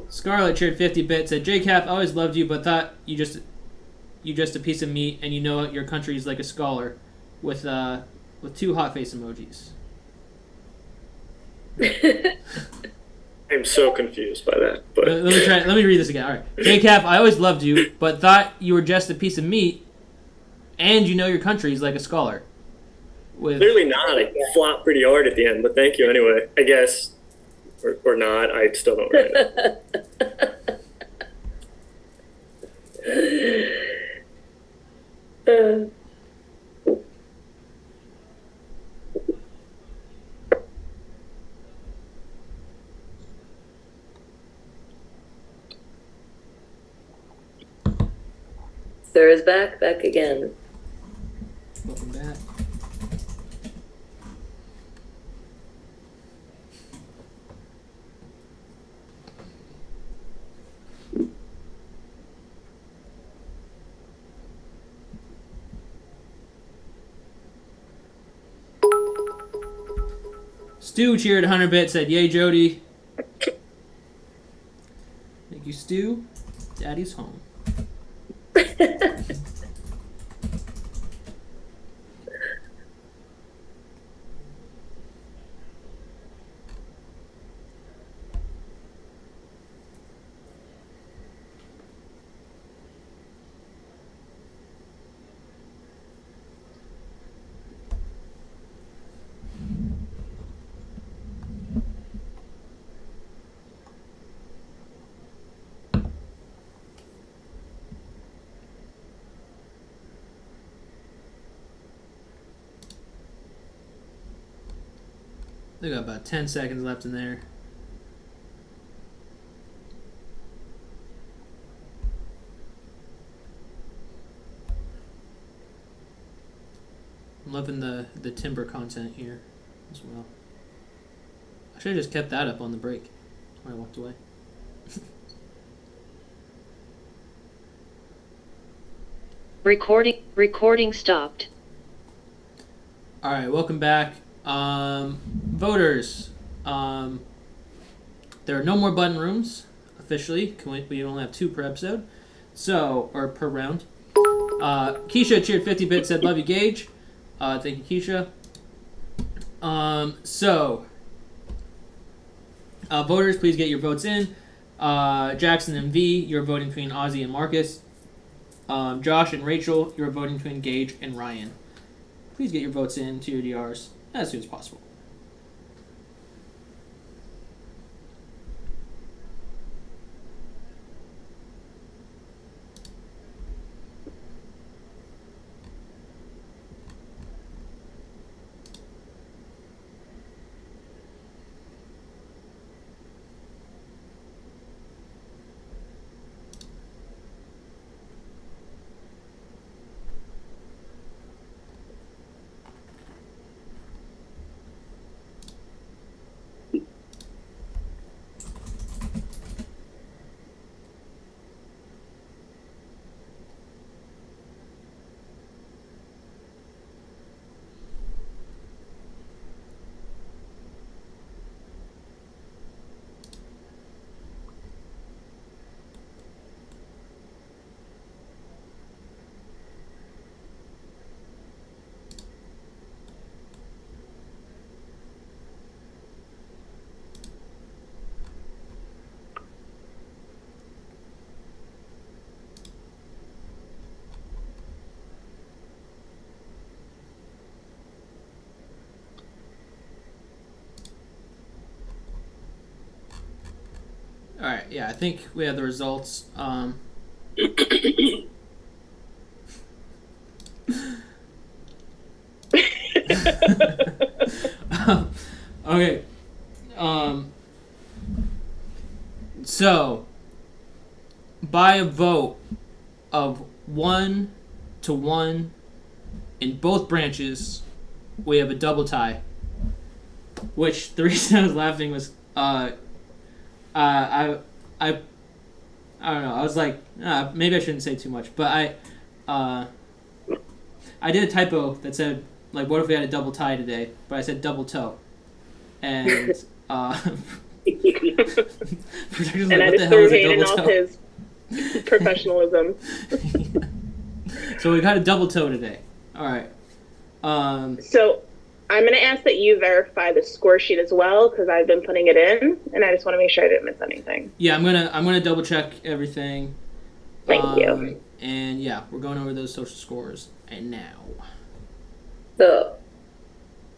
Scarlett cheered 50 bits, said JCap, I always loved you, but thought you just a piece of meat, and you know your country's like a scholar, with two hot face emojis. I'm so confused by that. But Let me read this again. All right, JCap, I always loved you, but thought you were just a piece of meat, and you know your country's like a scholar. With clearly not. I flopped pretty hard at the end, but thank you anyway. I guess, or not. I still don't really know. Sarah's back again. Welcome back. Stu cheered 100 bits, said, "Yay, Jody." Thank you, Stu. Daddy's home. They got about 10 seconds left in there. I'm loving the timber content here as well. I should have just kept that up on the break when I walked away. Recording stopped. All right, welcome back. Voters, there are no more button rooms officially. We only have 2 per episode, or per round. Keisha cheered 50 bits, said, "Love you, Gage." Thank you, Keisha. Voters, please get your votes in. Jackson and V, you're voting between Ozzy and Marcus. Josh and Rachel, you're voting between Gage and Ryan. Please get your votes in to your DRs as soon as possible. All right, yeah, I think we have the results. Okay. So, by a vote of 1-1 in both branches, we have a double tie. Which the reason I was laughing was, I don't know. I was like, maybe I shouldn't say too much, but I did a typo that said, like, what if we had a double tie today? But I said double toe, and and I just threw Hayden off his professionalism. So we got a double toe today. All right. So I'm going to ask that you verify the score sheet as well, because I've been putting it in, and I just want to make sure I didn't miss anything. Yeah, I'm gonna double check everything. Thank you. And yeah, we're going over those social scores and now. So,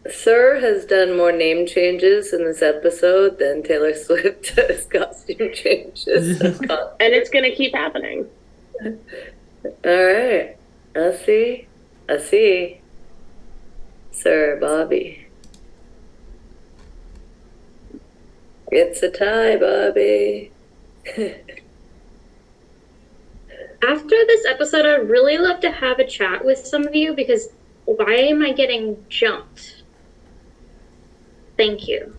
Sir has done more name changes in this episode than Taylor Swift does costume changes. And it's going to keep happening. All right. I see. Sir Bobby. It's a tie, Bobby. After this episode, I'd really love to have a chat with some of you, because why am I getting jumped? Thank you.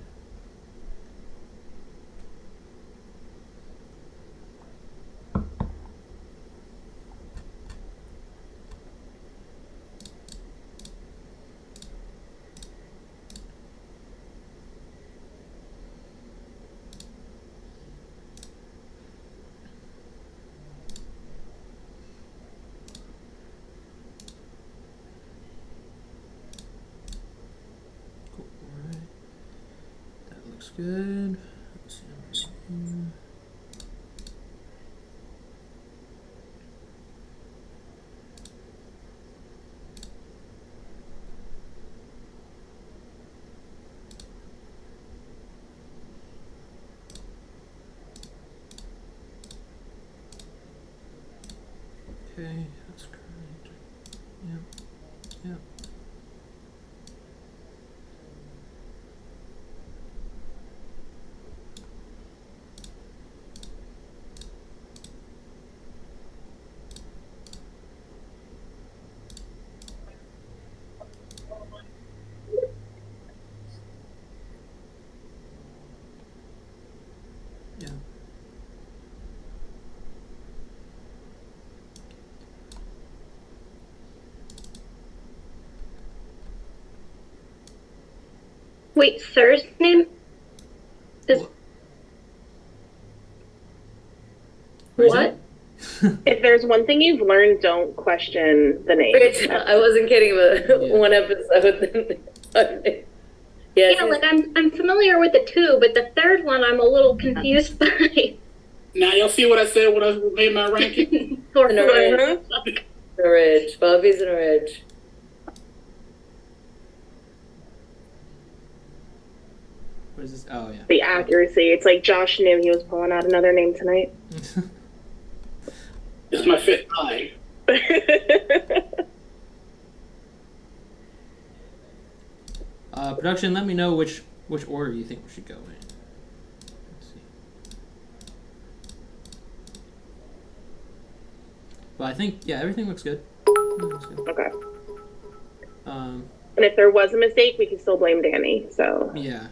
looks good. Let's see. Okay, that's correct. Yep. Yep. Yeah. Wait, Sir's name is what? If there's one thing you've learned, don't question the name. I wasn't kidding about one episode. Yes. Yeah, like I'm familiar with the two, but the third one I'm a little confused by. Now y'all see what I said when I made my ranking? In a ridge. In a ridge. Bobby's in a ridge. What is this? Oh, yeah. The accuracy. It's like Josh knew he was pulling out another name tonight. It's my fifth eye. Production, let me know which order you think we should go in. Let's see. But I think, yeah, everything looks good. Okay. Um, And if there was a mistake, we can still blame Danny. So yeah.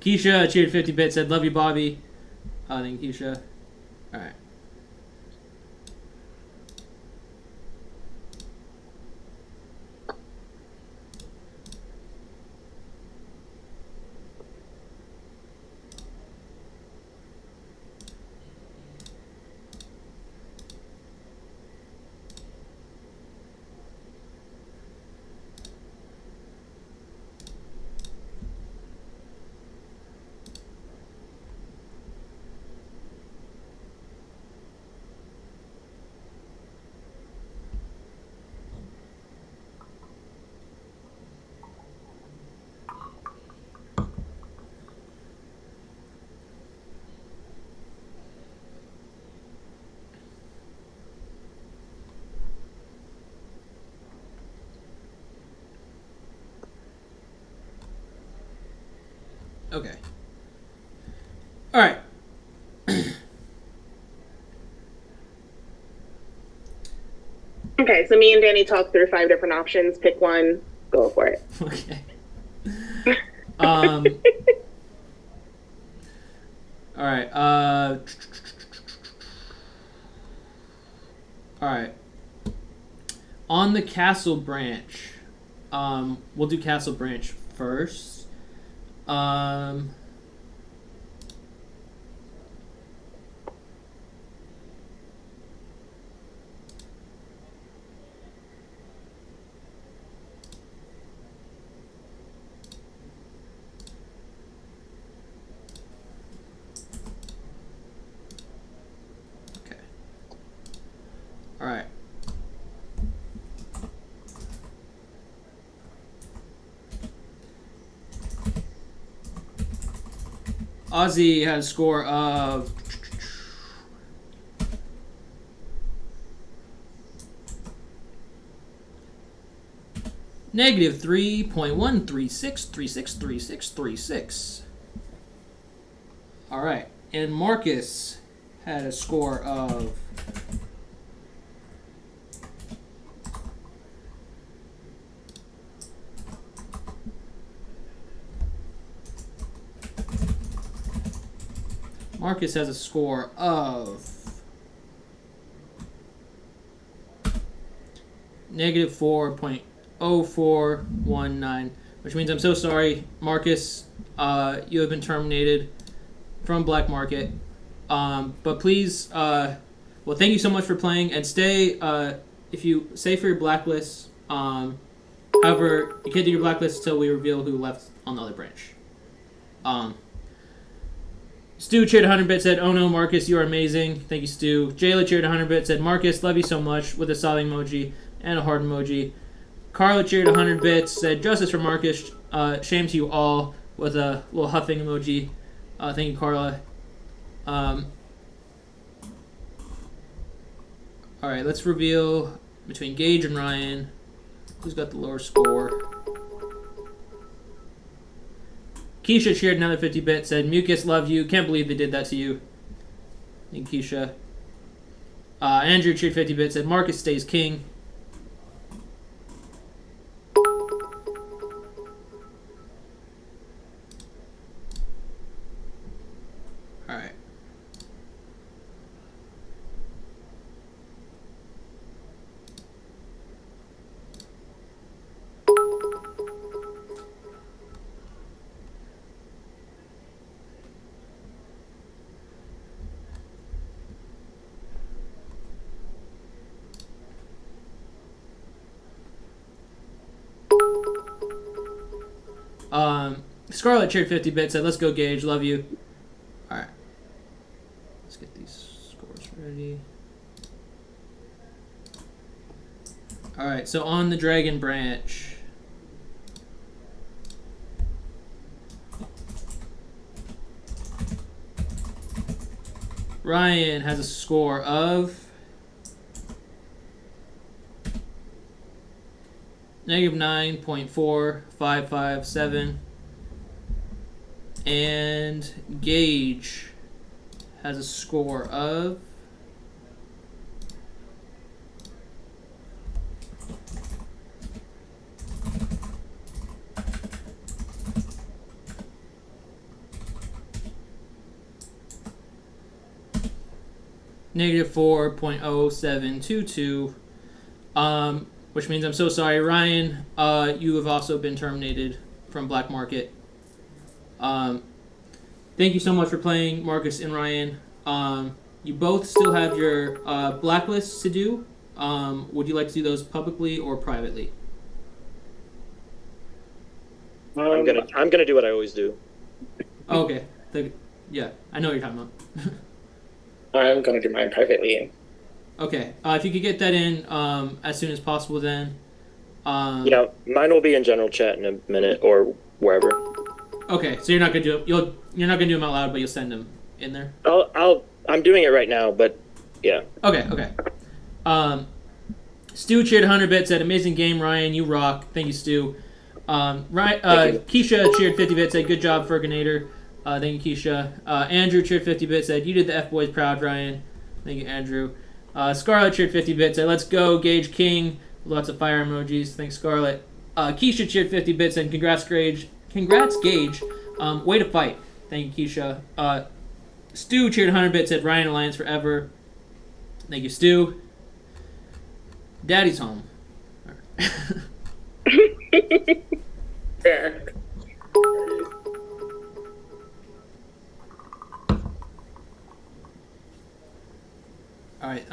Keisha cheered 50 bits, said, love you, Bobby. Thank you, Keisha. Alright. Okay. Alright. okay, so me and Danny talked through 5 different options. Pick one. Go for it. Okay. Alright. Alright. On the Castle branch. We'll do Castle branch first. Okay. All right. Ozzy had a score of negative 3.136363636. All right, and Marcus had a score of Marcus has a score of negative 4.0419, which means I'm so sorry, Marcus. You have been terminated from Black Market. But please, well, thank you so much for playing, and stay. If you stay for your blacklist. However, you can't do your blacklist until we reveal who left on the other branch. Stu cheered 100 bits, said, "Oh no, Marcus, you are amazing." Thank you, Stu. Jayla cheered 100 bits, said, "Marcus, love you so much," with a sobbing emoji and a heart emoji. Carla cheered 100 bits, said, "Justice for Marcus, shame to you all," with a little huffing emoji. Thank you, Carla. Alright, let's reveal between Gage and Ryan who's got the lower score. Keisha cheered another 50 bits, said, "Mucus, love you. Can't believe they did that to you." Thank you, Keisha. Andrew cheered 50 bits, said, "Marcus stays king." Alright. Scarlett cheered 50 bits, said, "Let's go, Gage. Love you." Alright. Let's get these scores ready. Alright, so on the Dragon Branch. Ryan has a score of -9.4557. And Gage has a score of -4.0722. Which means I'm so sorry, Ryan. You have also been terminated from Black Market. Thank you so much for playing, Marcus and Ryan. You both still have your blacklists to do. Would you like to do those publicly or privately? I'm gonna do what I always do. Oh, okay. Yeah, I know what you're talking about. I'm gonna do mine privately. Okay. If you could get that in as soon as possible, then. Yeah, mine will be in general chat in a minute or wherever. Okay, so you're not gonna do it. You're not gonna do them out loud, but you'll send them in there. I'm doing it right now, but yeah. Okay. Stu cheered 100 bits, said, "Amazing game, Ryan. You rock." Thank you, Stu. Keisha cheered 50 bits, said, "Good job, Ferganator." Thank you, Keisha. Andrew cheered 50 bits, said, "You did the F boys proud, Ryan." Thank you, Andrew. Scarlett cheered 50 bits, said, "Let's go, Gage King." Lots of fire emojis. Thanks, Scarlett. Keisha cheered 50 bits, and congrats, Gage. Way to fight. Thank you, Keisha. Stu cheered 100 bits, said, "Ryan Alliance forever." Thank you, Stu. Daddy's home. Fair. Alright,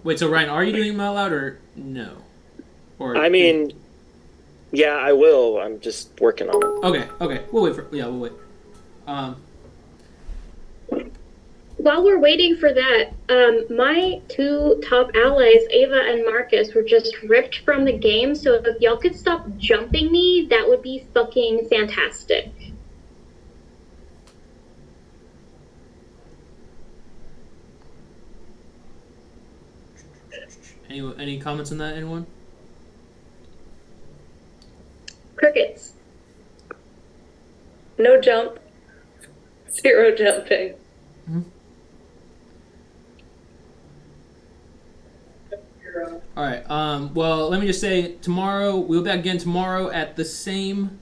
wait, so Ryan, are you doing them out loud or no? Or I mean, yeah, I will. I'm just working on it. Okay. We'll wait. While we're waiting for that, my two top allies, Ava and Marcus, were just ripped from the game. So if y'all could stop jumping me, that would be fucking fantastic. Any comments on that, anyone? Crickets. No jump. 0 jumping. Alright, well, let me just say, we'll be back again tomorrow at the same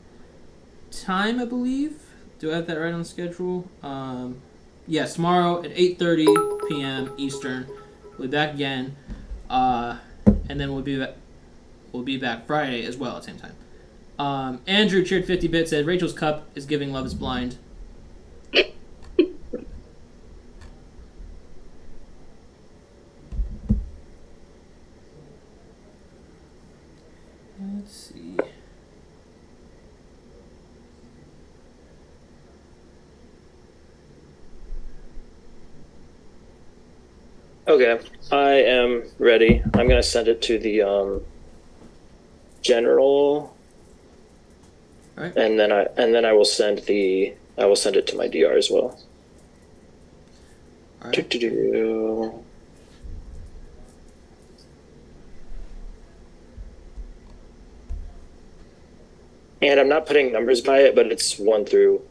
time, I believe. Do I have that right on the schedule? Yes, tomorrow at 8:30 p.m. Eastern. We'll be back again. And then we'll be back Friday as well at the same time. Andrew cheered 50 bits, said, "Rachel's cup is giving Love is Blind." Let's see. Okay, I am ready. I'm gonna send it to the general, Alright. and then I will send it to my DR as well. Alright. And I'm not putting numbers by it, but it's 1 through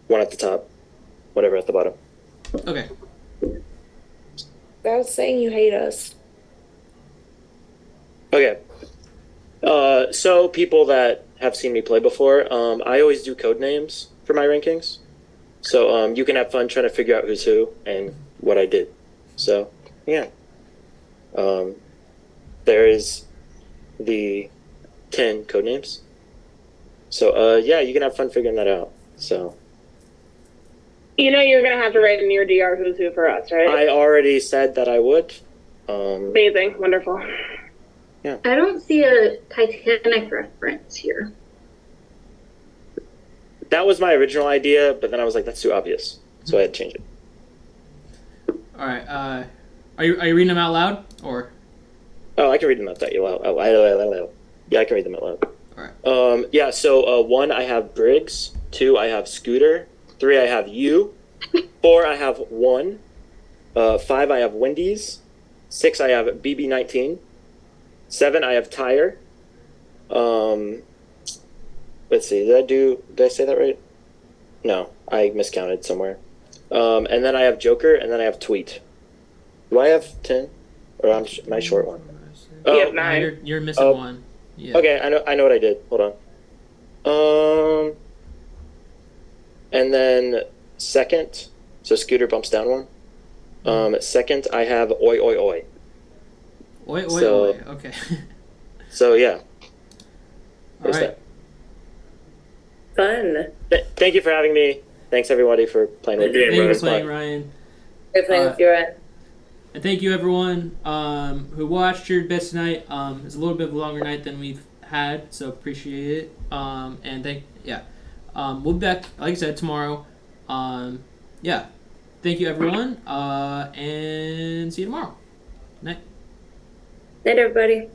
1 at the top, whatever at the bottom. Okay. Without saying you hate us. Okay. So people that have seen me play before, I always do code names for my rankings. So you can have fun trying to figure out who's who and what I did. So yeah. There is the 10 code names. So yeah, you can have fun figuring that out. So You know you're gonna have to write in your DR who's who for us, right? I already said that I would. Amazing, wonderful. I don't see a Titanic reference here. That was my original idea, but then I was like, that's too obvious, so I had to change it. All right. Are you reading them out loud or? Oh, I can read them out loud. Yeah, I can read them out loud. All right. Yeah. So 1, I have Briggs. 2, I have Scooter. 3, I have you. 4, I have 1. 5, I have Wendy's. 6, I have BB19. 7, I have Tire. Let's see. Did I say that right? No, I miscounted somewhere. And then I have Joker, and then I have Tweet. Do I have 10? Or am I short one? You have 9. You're missing 1. Yeah. Okay, I know what I did. Hold on. And then second, so Scooter bumps down 1. Second, I have Oi Oi Oi. Oi Oi So- Oi. Okay. So yeah. All There's right. Fun. Thank you for having me. Thanks everybody for playing with me. Thank you for playing, Ryan. Good playing with you, Ryan. And thank you everyone who watched your best tonight. It's a little bit of a longer night than we've had, so appreciate it. We'll be back, like I said, tomorrow. Yeah. Thank you everyone. And see you tomorrow. Night. Night, everybody.